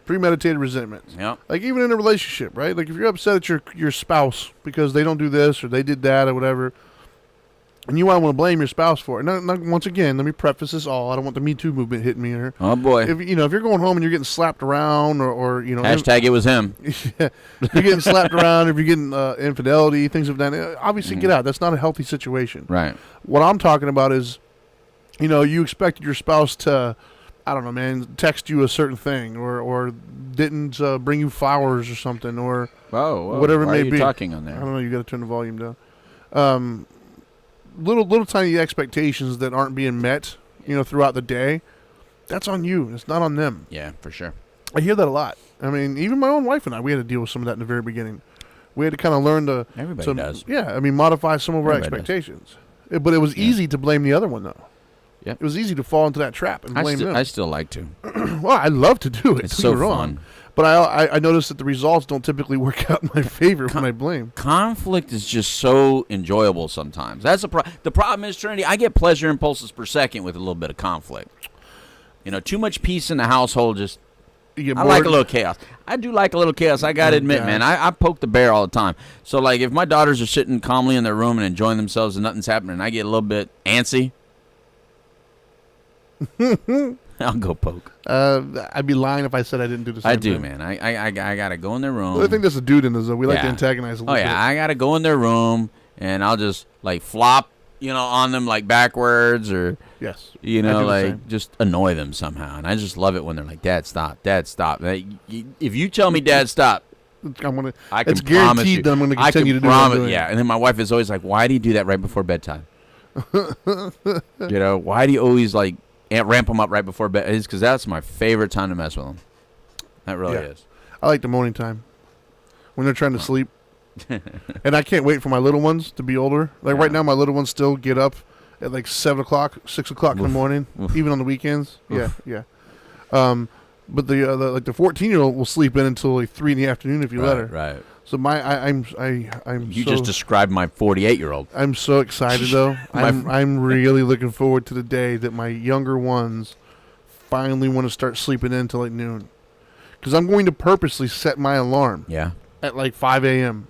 Premeditated resentments. Yep. Like even in a relationship, right? Like if you're upset at your spouse because they don't do this or they did that or whatever, and you want to blame your spouse for it. Now, once again, let me preface this all. I don't want the Me Too movement hitting me here. Oh boy. If you're going home and you're getting slapped around or Hashtag it was him. yeah, you're getting slapped around, if you're getting infidelity, things of that, obviously get out. That's not a healthy situation. Right. What I'm talking about is, you expected your spouse to, I don't know, man, text you a certain thing or didn't bring you flowers or something or Whoa. whatever it Why may are you be. talking on I there? don't know. You got to turn the volume down. Little tiny expectations that aren't being met, throughout the day. That's on you. It's not on them. Yeah, for sure. I hear that a lot. I mean, even my own wife and I, we had to deal with some of that in the very beginning. We had to kind of learn to... Everybody does. Yeah, I mean, modify some of our Everybody expectations. But it was easy to blame the other one, though. Yep. It was easy to fall into that trap and blame them. I still like to. Well, I love to do it. It's so wrong. fun. But I noticed that the results don't typically work out in my favor when I blame. Conflict is just so enjoyable sometimes. That's the problem is, Trinity, I get pleasure impulses per second with a little bit of conflict. You know, too much peace in the household just... I like a little chaos. I do like a little chaos. I got to admit, man, I poke the bear all the time. So, like, if my daughters are sitting calmly in their room and enjoying themselves and nothing's happening, and I get a little bit antsy, I'll go poke. I'd be lying if I said I didn't do the same thing. I do, man. I got to go in their room. Well, I think that's a dude in us, though. We like to antagonize a little bit. I got to go in their room, and I'll just, like, flop, on them, like, backwards or... Yes. Like, just annoy them somehow. And I just love it when they're like, Dad, stop. Dad, stop. If you tell me, Dad, stop, it's guaranteed that I'm going to continue to do it. Yeah, and then my wife is always like, why do you do that right before bedtime? Why do you always, like, ramp them up right before bed? It's because that's my favorite time to mess with them. That really is. I like the morning time when they're trying to sleep. And I can't wait for my little ones to be older. Like right now, my little ones still get up at like 7 o'clock, 6 o'clock in the morning, even on the weekends. Yeah. But the 14-year-old will sleep in until like 3 in the afternoon if you let her. Right. So I'm you just described my 48-year-old. I'm so excited though. I'm really looking forward to the day that my younger ones finally want to start sleeping in until like noon, because I'm going to purposely set my alarm. Yeah. At like 5 a.m.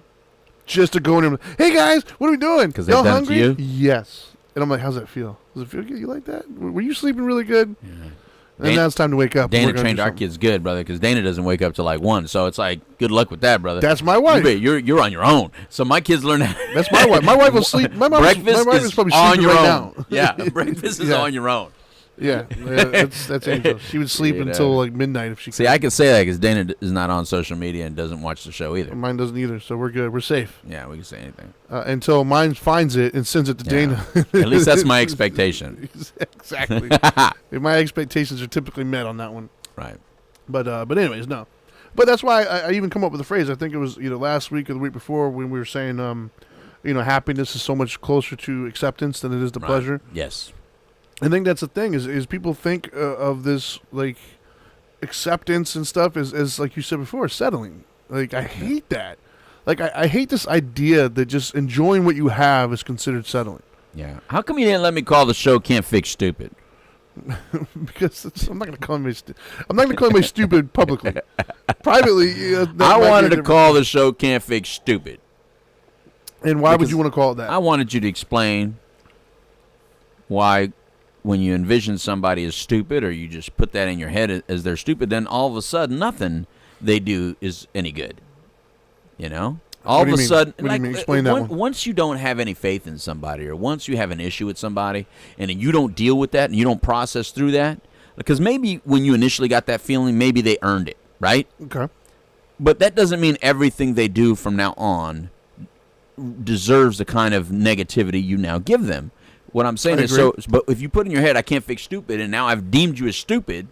just to go in and, hey guys, what are we doing? Because they've done hungry? it to you? Yes. And I'm like, how's that feel? Does it feel good? You like that? Were you sleeping really good? Yeah. And now it's time to wake up. Dana trained our kids good, brother, because Dana doesn't wake up till like 1. So it's like, good luck with that, brother. That's my wife. You're on your own. So my kids learn that. That's my wife. My wife will sleep. My wife is probably sleeping right now. Yeah, breakfast is on your own. Yeah, that's Angel. She would sleep until like midnight if she could. See, I can say that because Dana is not on social media and doesn't watch the show either. Mine doesn't either, so we're good. We're safe. Yeah, we can say anything. Until mine finds it and sends it to Dana. At least that's my expectation. Exactly. My expectations are typically met on that one. Right. But anyways, no. But that's why I even come up with the phrase. I think it was either last week or the week before when we were saying, happiness is so much closer to acceptance than it is to pleasure. Yes. I think that's the thing is people think of this like acceptance and stuff as like you said before, settling. Like I hate that. Like I hate this idea that just enjoying what you have is considered settling. Yeah. How come you didn't let me call the show "Can't Fix Stupid"? Because I'm not going to call him I'm not going to call him stupid publicly. Privately, I wanted to call the show "Can't Fix Stupid." And why would you want to call it that? I wanted you to explain why, when you envision somebody as stupid, or you just put that in your head as they're stupid, then all of a sudden nothing they do is any good. All of a sudden, what do you mean? Explain that one. Once you don't have any faith in somebody, or once you have an issue with somebody, and you don't deal with that, and you don't process through that, because maybe when you initially got that feeling, maybe they earned it, right? Okay. But that doesn't mean everything they do from now on deserves the kind of negativity you now give them. What I'm saying is, but if you put in your head, I can't fix stupid, and now I've deemed you as stupid,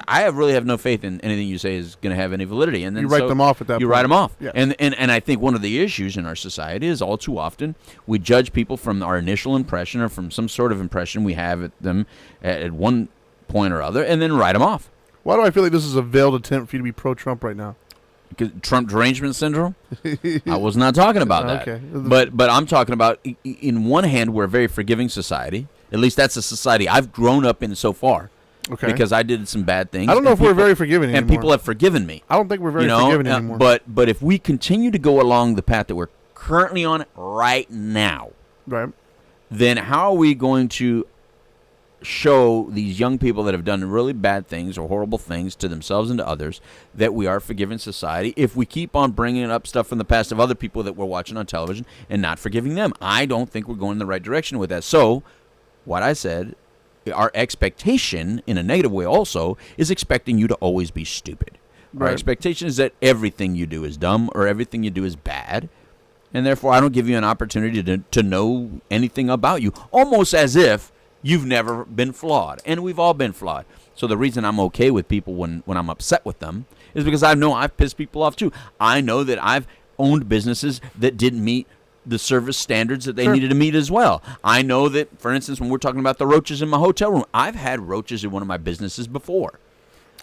I really have no faith in anything you say is going to have any validity. And then you write them off at that point. You write them off. Yeah. And I think one of the issues in our society is all too often we judge people from our initial impression or from some sort of impression we have at them at one point or other, and then write them off. Why do I feel like this is a veiled attempt for you to be pro-Trump right now? Because Trump derangement syndrome? I was not talking about that. Okay. But I'm talking about, in one hand, we're a very forgiving society. At least that's a society I've grown up in so far. Okay. Because I did some bad things. I don't know if we're very forgiving anymore. And people have forgiven me. I don't think we're very forgiving anymore. But if we continue to go along the path that we're currently on right now, right, then how are we going to show these young people that have done really bad things or horrible things to themselves and to others that we are a forgiving society if we keep on bringing up stuff from the past of other people that we're watching on television and not forgiving them? I don't think we're going in the right direction with that. So what I said, our expectation in a negative way also is expecting you to always be stupid. Right. Our expectation is that everything you do is dumb or everything you do is bad, and therefore I don't give you an opportunity to know anything about you, almost as if You've never been flawed, and we've all been flawed. So the reason I'm okay with people when I'm upset with them is because I know I've pissed people off too. I know that I've owned businesses that didn't meet the service standards that they needed to meet as well. I know that, for instance, when we're talking about the roaches in my hotel room, I've had roaches in one of my businesses before.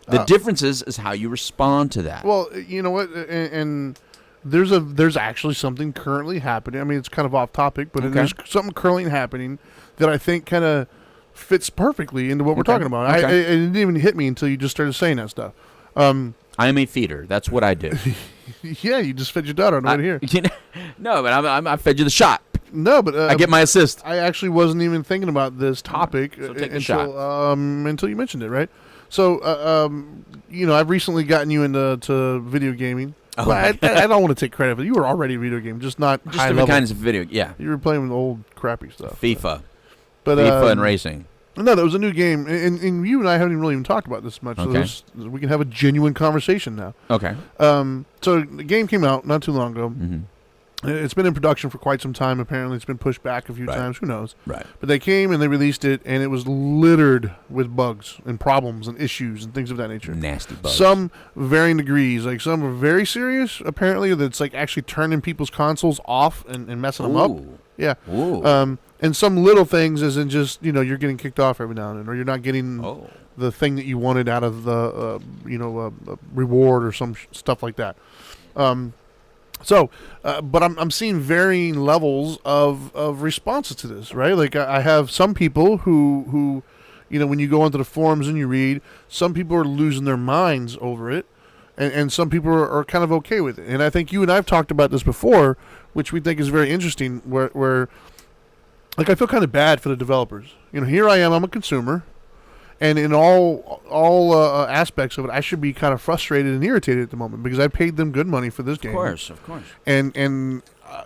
The difference is how you respond to that. Well, you know what, and there's actually something currently happening. I mean, it's kind of off topic, but there's something currently happening that I think kind of fits perfectly into what we're talking about. It didn't even hit me until you just started saying that stuff. I am a feeder. That's what I do. Yeah, you just fed your daughter on the way here. No, but I fed you the shot. No, but I get my assist. I actually wasn't even thinking about this topic So take the shot. Until you mentioned it, right? So, I've recently gotten you into video gaming. Oh, Well, I don't want to take credit for it. You were already a video game, just not high different level. kinds of video. Yeah, You were playing with old crappy stuff. FIFA, But FIFA and racing. No, that was a new game, and you and I haven't really even talked about this much. Okay. So we can have a genuine conversation now. Okay. So the game came out not too long ago. Mm-hmm. It's been in production for quite some time. Apparently, it's been pushed back a few times. Who knows? Right. But they came and they released it, and it was littered with bugs and problems and issues and things of that nature. Nasty bugs. Some varying degrees. Like some are very serious. Apparently, that's like actually turning people's consoles off and messing them up. Yeah. Ooh. And some little things, as in just you're getting kicked off every now and then, or you're not getting the thing that you wanted out of the reward or some stuff like that. But I'm seeing varying levels of responses to this, right? Like I have some people who when you go onto the forums and you read, some people are losing their minds over it, and some people are kind of okay with it. And I think you and I have talked about this before, which we think is very interesting, where like I feel kind of bad for the developers. Here I am, I'm a consumer, and in all aspects of it, I should be kind of frustrated and irritated at the moment because I paid them good money for this game. Of course. And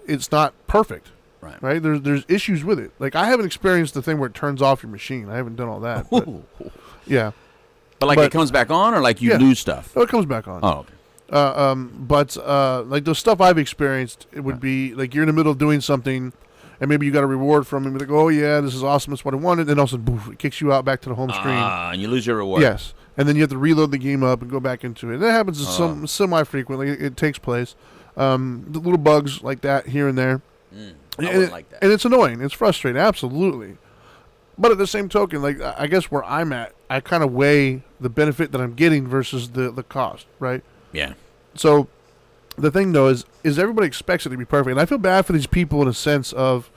it's not perfect. Right. There's issues with it. Like I haven't experienced the thing where it turns off your machine. I haven't done all that. But, yeah. But it comes back on, or like you lose stuff? No, it comes back on. Oh, okay. But like the stuff I've experienced, it would be like you're in the middle of doing something, and maybe you got a reward from him. Like, oh yeah, this is awesome. That's what I wanted. And also, boof, it kicks you out back to the home screen. And you lose your reward. Yes, and then you have to reload the game up and go back into it. And that happens semi-frequently. It takes place. The little bugs like that here and there. I wouldn't like that. And it's annoying. It's frustrating. Absolutely. But at the same token, like I guess where I'm at, I kind of weigh the benefit that I'm getting versus the cost, right? Yeah. So the thing though is everybody expects it to be perfect, and I feel bad for these people in a sense of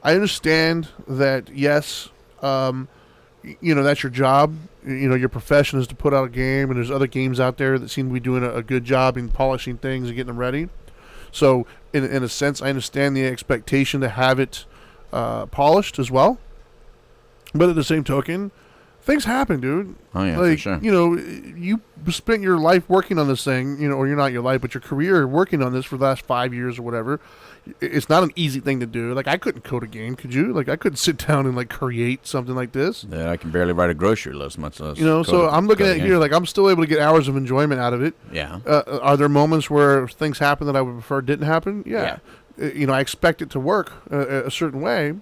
I understand that yes, that's your job. Your profession is to put out a game, and there's other games out there that seem to be doing a good job in polishing things and getting them ready. So in a sense, I understand the expectation to have it polished as well. But at the same token, things happen, dude. Oh, yeah, like, for sure. You spent your life working on this thing, or you're not your life, but your career working on this for the last 5 years or whatever. It's not an easy thing to do. Like, I couldn't code a game, could you? Like, I couldn't sit down and, like, create something like this. Yeah, I can barely write a grocery list, much less. So I'm looking at it here, like, I'm still able to get hours of enjoyment out of it. Yeah. Are there moments where things happen that I would prefer didn't happen? Yeah. I expect it to work a certain way.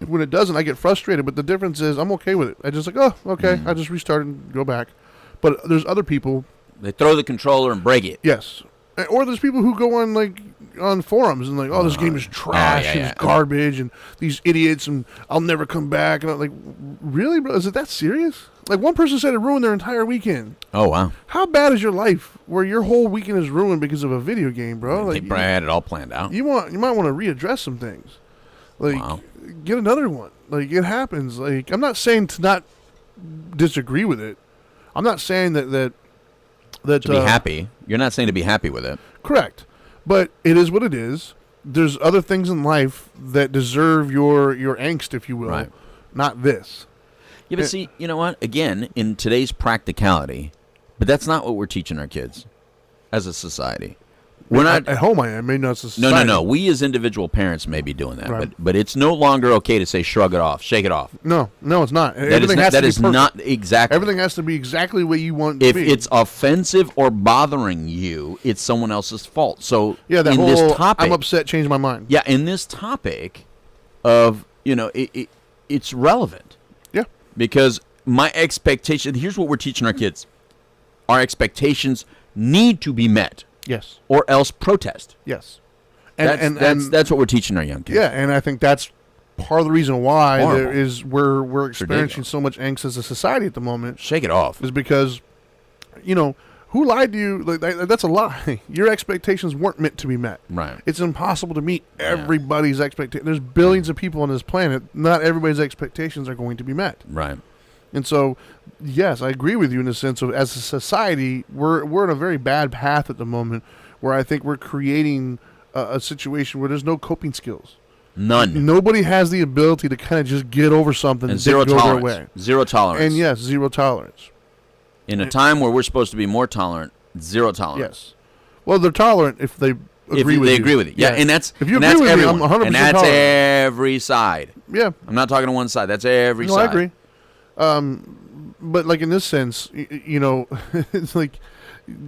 When it doesn't, I get frustrated. But the difference is I'm okay with it. I just like, oh, okay. I just restart and go back. But there's other people. They throw the controller and break it. Yes. Or there's people who go on forums and like, oh, this game is trash and it's garbage and these idiots and I'll never come back. And I'm like, really, bro? Is it that serious? Like one person said it ruined their entire weekend. Oh, wow. How bad is your life where your whole weekend is ruined because of a video game, bro? They probably had it all planned out. You might want to readdress some things. Like, get another one. Like, it happens. Like, I'm not saying to not disagree with it. I'm not saying that to be happy. You're not saying to be happy with it. Correct. But it is what it is. There's other things in life that deserve your angst, if you will. Right. Not this. Yeah, but see, you know what? Again, in today's practicality, but that's not what we're teaching our kids as a society. We're not at home. I am, maybe not society. No. We as individual parents may be doing that, right. but it's no longer okay to say shrug it off, shake it off. No, it's not. That is not exactly. Everything has to be exactly the way you want it to be. If it's offensive or bothering you, it's someone else's fault. So yeah, that in whole this topic, I'm upset, change my mind. Yeah, in this topic of it's relevant. Because my expectation, here's what we're teaching our kids. Our expectations need to be met. Yes. Or else protest. Yes. That's what we're teaching our young kids. Yeah, and I think that's part of the reason why Horrible. we're experiencing so much angst as a society at the moment. Shake it off. Is because, who lied to you? Like, that's a lie. Your expectations weren't meant to be met. Right. It's impossible to meet everybody's expectations. There's billions of people on this planet. Not everybody's expectations are going to be met. Right. And so, yes, I agree with you in the sense of, as a society, we're in a very bad path at the moment, where I think we're creating a situation where there's no coping skills. None. Nobody has the ability to kind of just get over something and zero go their tolerance. way. Zero tolerance. And yes, zero tolerance. In a time where we're supposed to be more tolerant, zero tolerance. Yes. Well, they're tolerant if they agree with you. They agree with you. Yeah, and that's if you and agree that's with everyone. me, I'm 100% and that's tolerant. every side. Yeah. I'm not talking to one side. That's every No, side. I agree. But like in this sense, it's like,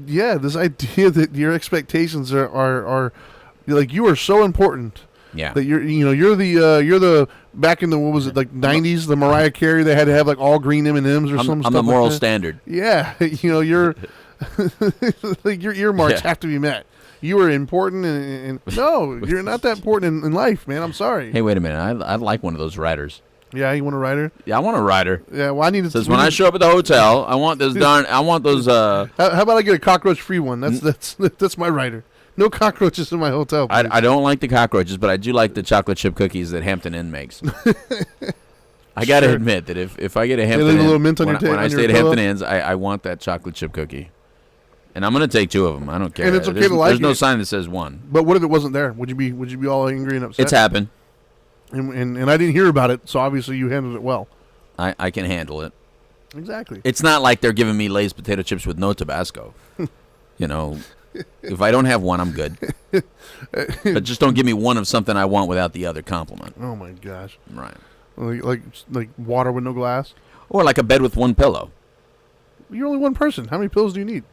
yeah, this idea that your expectations are like, you are so important. Yeah. That you're the back in the, what was it, like 90s, the Mariah Carey, they had to have like all green M&Ms or something. I'm the moral standard. Yeah, you're like your earmarks have to be met. You are important, and no, you're not that important in life, man. I'm sorry. Hey, wait a minute. I'd like one of those riders. Yeah, you want a rider? Yeah, I want a rider. Yeah, well, I need to. Says when I show up at the hotel, I want those. How about I get a cockroach-free one? That's my rider. No cockroaches in my hotel. I don't like the cockroaches, but I do like the chocolate chip cookies that Hampton Inn makes. I got to admit that if I get a Hampton leave a Inn, little mint on when your I on stay your at Hampton pillow? Inns, I want that chocolate chip cookie. And I'm going to take 2 of them. I don't care. And it's okay there's, to like There's no it. sign that says 1. But what if it wasn't there? Would you be all angry and upset? It's happened. And I didn't hear about it, so obviously you handled it well. I can handle it. Exactly. It's not like they're giving me Lay's potato chips with no Tabasco. If I don't have one, I'm good. But just don't give me one of something I want without the other compliment. Oh my gosh. Right. Like water with no glass. Or like a bed with 1 pillow. You're only one person. How many pillows do you need?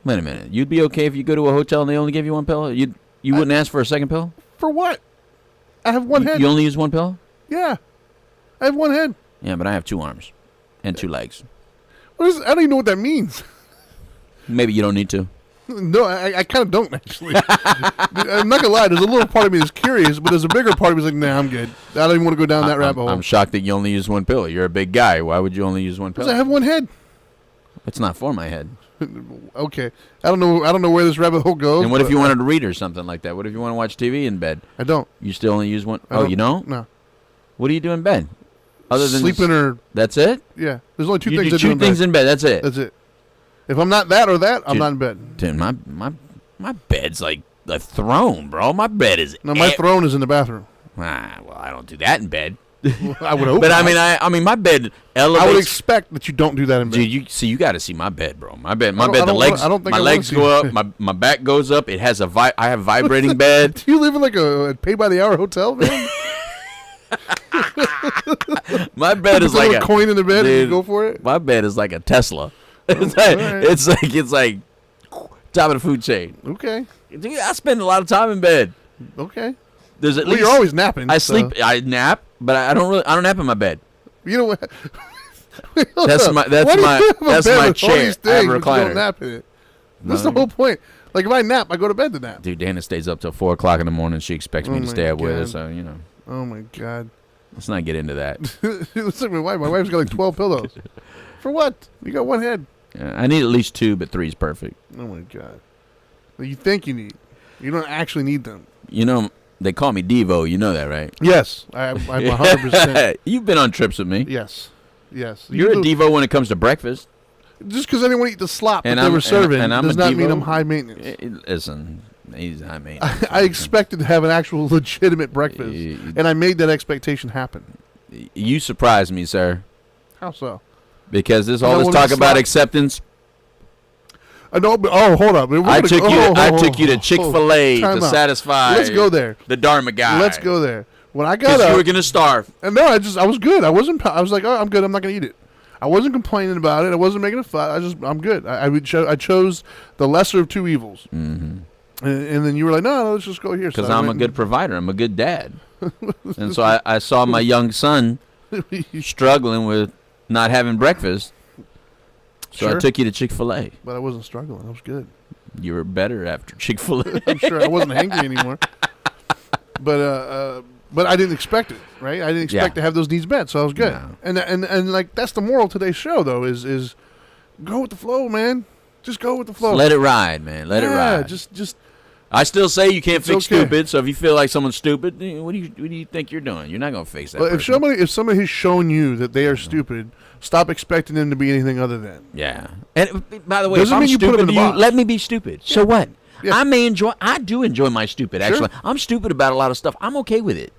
Wait a minute. You'd be okay if you go to a hotel and they only give you 1 pillow? You wouldn't ask for a second pillow? For what? I have one head. You only use 1 pillow? Yeah. I have one head. Yeah, but I have 2 arms and 2 legs. I don't even know what that means. Maybe you don't need to. No, I kind of don't, actually. I'm not going to lie. There's a little part of me that's curious, but there's a bigger part of me that's like, nah, I'm good. I don't even want to go down that rabbit hole. I'm shocked that you only use 1 pillow. You're a big guy. Why would you only use 1 pillow? Because I have one head. It's not for my head. Okay. I don't know where this rabbit hole goes. And what if you wanted to read or something like that? What if you want to watch TV in bed? I don't. You still only use 1? Oh, you don't? No. What do you do in bed? Other than sleeping or... That's it? Yeah. There's only 2 you things do I do 2 in things bed. in bed. That's it. That's it. If I'm not that or that, I'm not in bed. Dude, my bed's like a throne, bro. My bed is... No, my throne is in the bathroom. Well, I don't do that in bed. I would hope. But not. I mean, my bed elevates. I would expect that you don't do that in bed. Dude, you got to see my bed, bro. My bed. I The legs. I don't think my I legs wanna go see up. My back goes up. It has I have vibrating bed. Do you live in like a pay by the hour hotel, man? My bed is like a coin in the bed, and you go for it. My bed is like a Tesla. It's like top of the food chain. Okay. Dude, I spend a lot of time in bed. Okay. There's at least you're always napping. I sleep. I nap, but I don't nap in my bed. You know what? That's my chair. I have a recliner. Don't nap in it. That's the whole point. Like if I nap, I go to bed to nap. Dude, Dana stays up till 4 o'clock in the morning. She expects me to stay up with her, so Oh my god. Let's not get into that. Listen to my wife. My wife's got like 12 pillows. For what? You got one head. I need at least 2, but 3 is perfect. Oh my god. You think you need. You don't actually need them. They call me Devo. You know that, right? Yes. I'm 100%. You've been on trips with me. Yes. You're a Devo when it comes to breakfast. Just because anyone eat the slop that they were serving does not mean I'm high maintenance. Listen, he's high maintenance. I expected to have an actual legitimate breakfast, and I made that expectation happen. You surprised me, sir. How so? Because all this talk about acceptance. No, but, hold up. I took you to Chick-fil-A to satisfy. Let's go there. The Dharma Guy. Let's go there. When I got up, you were gonna starve. And no, I was good. I was like, oh, I'm good. I'm not gonna eat it. I wasn't complaining about it. I wasn't making a fuss. I'm good. I chose the lesser of 2 evils. Mm-hmm. And then you were like, no, let's just go here. Because I'm a good provider. I'm a good dad. And so I saw my young son struggling with not having breakfast. So Sure. I took you to Chick-fil-A. But I wasn't struggling. I was good. You were better after Chick-fil-A. I'm sure I wasn't hangry anymore. But I didn't expect it, right? I didn't expect to have those needs met, so I was good. No. And like that's the moral of today's show, though, is go with the flow, man. Just go with the flow. Let it ride, man. Let it ride. Just. I still say you can't It's fix okay. stupid. So if you feel like someone's stupid, what do you think you're doing? You're not gonna fix that. Well, person. if somebody has shown you that they are stupid, stop expecting them to be anything other than. Yeah. And by the way, Doesn't if I'm mean you put stupid them in to a you, box. let me be stupid. So what? Yeah. I do enjoy my stupid. Actually, I'm stupid about a lot of stuff. I'm okay with it.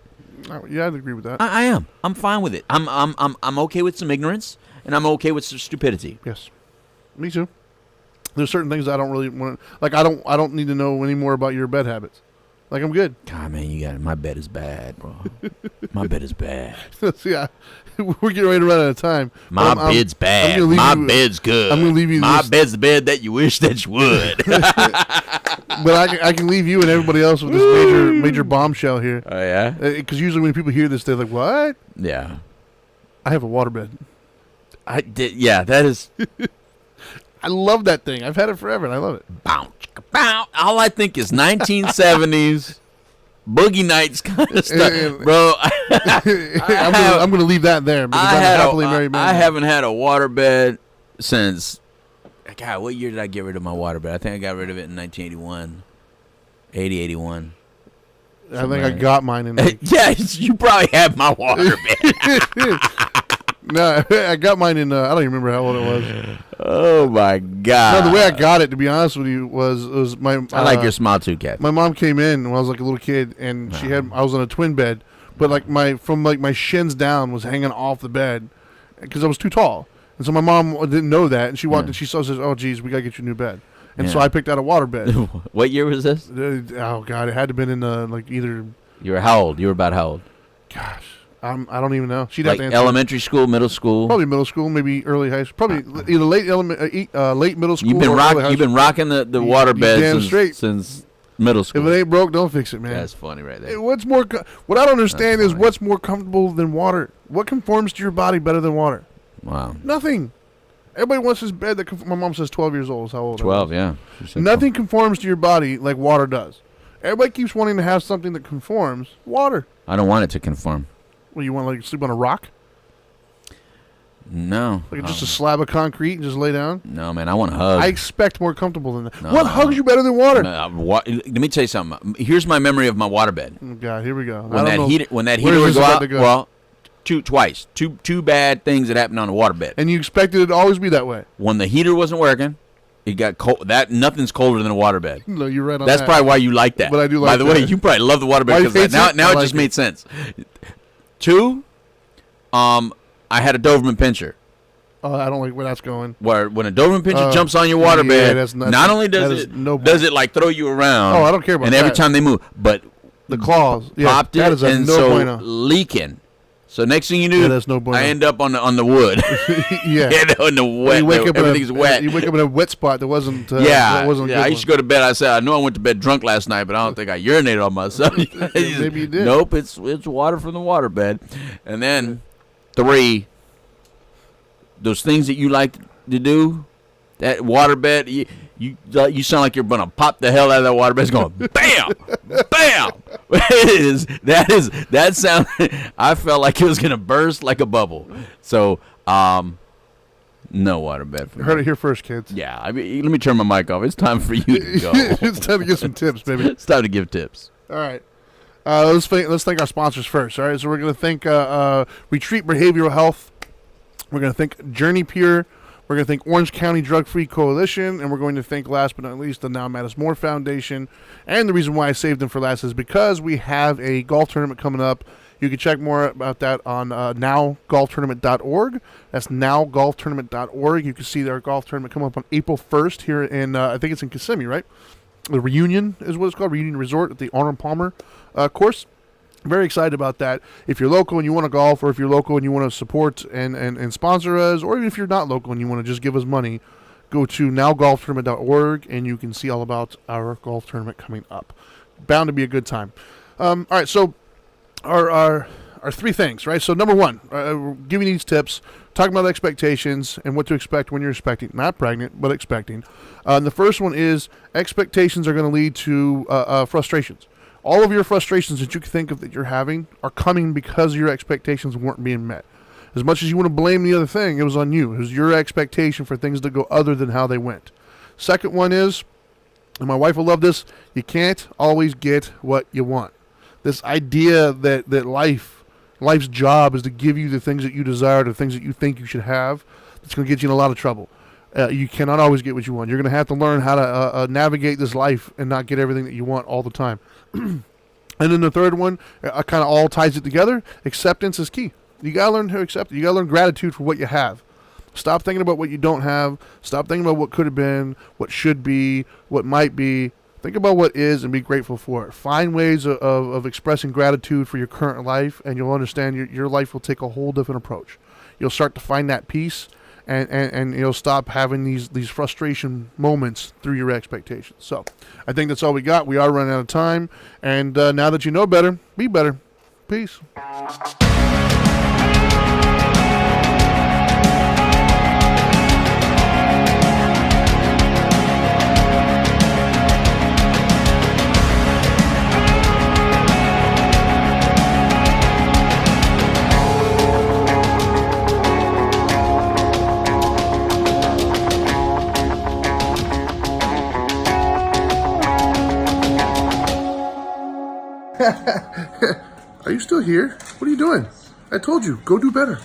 Yeah, I'd agree with that. I am. I'm fine with it. I'm okay with some ignorance, and I'm okay with some stupidity. Yes, me too. There's certain things I don't really want. Like I don't need to know any more about your bed habits. Like I'm good. God, man, you got it. My bed is bad, bro. My bed is bad. Yeah, we're getting ready to run out of time. My I'm- bed's I'm bad. gonna leave My you- bed's good. I'm gonna leave you My this- bed's the bed that you wish that you would. But I can leave you and everybody else with this major bombshell here. Oh yeah. Because usually when people hear this, they're like, "What? Yeah. I have a waterbed. I did. Yeah, that is. I love that thing. I've had it forever, and I love it." Bow, chicka, bow. All I think is 1970s boogie nights kind of stuff, bro. I'm gonna leave that there because I'm a happily married man. I haven't had a waterbed since. God, what year did I get rid of my waterbed? I think I got rid of it in 1981, 81. I think I got mine in. Like, Yeah, you probably have my waterbed. no, I got mine in. I don't even remember how old it was. Oh my God! No, the way I got it, to be honest with you, was my. I like your smile too, Cat. My mom came in when I was like a little kid, and I was on a twin bed, but like my shins down was hanging off the bed because I was too tall, and so my mom didn't know that, and she walked and she says, "Oh, geez, we gotta get you a new bed," and so I picked out a water bed. What year was this? Oh God, it had to have been in like either. You were how old? You were about how old? Gosh, I don't even know. She'd Like have to answer. elementary school, middle school. Probably middle school, maybe early high school. Probably either late middle school. You've been or early high You've been school. rocking the water bed damn straight. since middle If school. it ain't broke, don't fix it, man. That's funny, right there. What I don't understand That's is funny. what's more comfortable than water. What conforms to your body better than water? Wow. Nothing. Everybody wants this bed that my mom says 12 years old is how old. I 12, was. yeah. She said Nothing conforms to your body like water does. Everybody keeps wanting to have something that conforms. Water. 12. I don't want it to conform. Well, you want to like sleep on a rock, No. like just a slab of concrete and just lay down. No, man. I want a hug. I expect more comfortable than that. No. What hugs you better than water? Let me tell you something. Here's my memory of my waterbed. Oh, God, here we go. When that heater Where would is this go about out, to go? well, twice. Two bad things that happened on the waterbed. And you expected it to always be that way. When the heater wasn't working, it got cold. Nothing's colder than a waterbed. No, you're right on That's that. probably why you like that. But I do By like the way, that. you probably love the waterbed Wife because hates now it, now I it like just it. made sense. 2, I had a Doberman pinscher. I don't like where that's going. Where when a Doberman pinscher jumps on your waterbed, yeah, that's not- not only that does is it no does it like throw you around. Oh, I don't care about And every that. time they move, but The claws. Yeah, popped that it is a and no so bueno. leaking. So next thing you knew, Yeah, that's no bueno. I end up on the wood. Yeah. On the wet. You wake up Everything's wet. You wake up in a wet spot that wasn't. Yeah, that wasn't. A I good used to go to bed. I said, I know I went to bed drunk last night, but I don't think I urinated on myself. Maybe you did. Nope, it's water from the waterbed. And then 3, those things that you like to do, that waterbed, you sound like you're gonna pop the hell out of that waterbed. It's going bam, bam. That sound. I felt like it was gonna burst like a bubble. So no waterbed for one. Heard me. it here first, kids. Yeah, I mean, let me turn my mic off. It's time for you to go. It's time to get some tips, baby. It's time to give tips. All right. Let's thank our sponsors first. All right, so we're going to thank Retreat Behavioral Health. We're going to thank Journey Pure. We're going to thank Orange County Drug Free Coalition, and we're going to thank, last but not least, the Now Matters More Foundation. And the reason why I saved them for last is because we have a golf tournament coming up. You can check more about that on nowgolftournament.org. That's nowgolftournament.org. You can see our golf tournament come up on April 1st here in, I think it's in Kissimmee, right? The Reunion is what it's called, Reunion Resort at the Arnold Palmer course. Very excited about that. If you're local and you want to golf, or if you're local and you want to support and sponsor us, or even if you're not local and you want to just give us money, go to nowgolftournament.org and you can see all about our golf tournament coming up. Bound to be a good time. All right, so our are three things, right? So number one, we're giving these tips, talking about expectations and what to expect when you're expecting, not pregnant, but expecting. And the first one is expectations are going to lead to frustrations. All of your frustrations that you can think of that you're having are coming because your expectations weren't being met. As much as you want to blame the other thing, it was on you. It was your expectation for things to go other than how they went. Second one is, and my wife will love this, you can't always get what you want. This idea that life's job is to give you the things that you desire, the things that you think you should have, that's going to get you in a lot of trouble. You cannot always get what you want. You're going to have to learn how to navigate this life and not get everything that you want all the time. And then the third one kind of all ties it together. Acceptance is key. You got to learn to accept it. You got to learn gratitude for what you have. Stop thinking about what you don't have. Stop thinking about what could have been, what should be, what might be. Think about what is and be grateful for it. Find ways of expressing gratitude for your current life, and you'll understand your life will take a whole different approach. You'll start to find that peace, and you'll stop having these frustration moments through your expectations. So I think that's all we got. We are running out of time, and now that you know better, be better. Peace. Are you still here? What are you doing? I told you, go do better.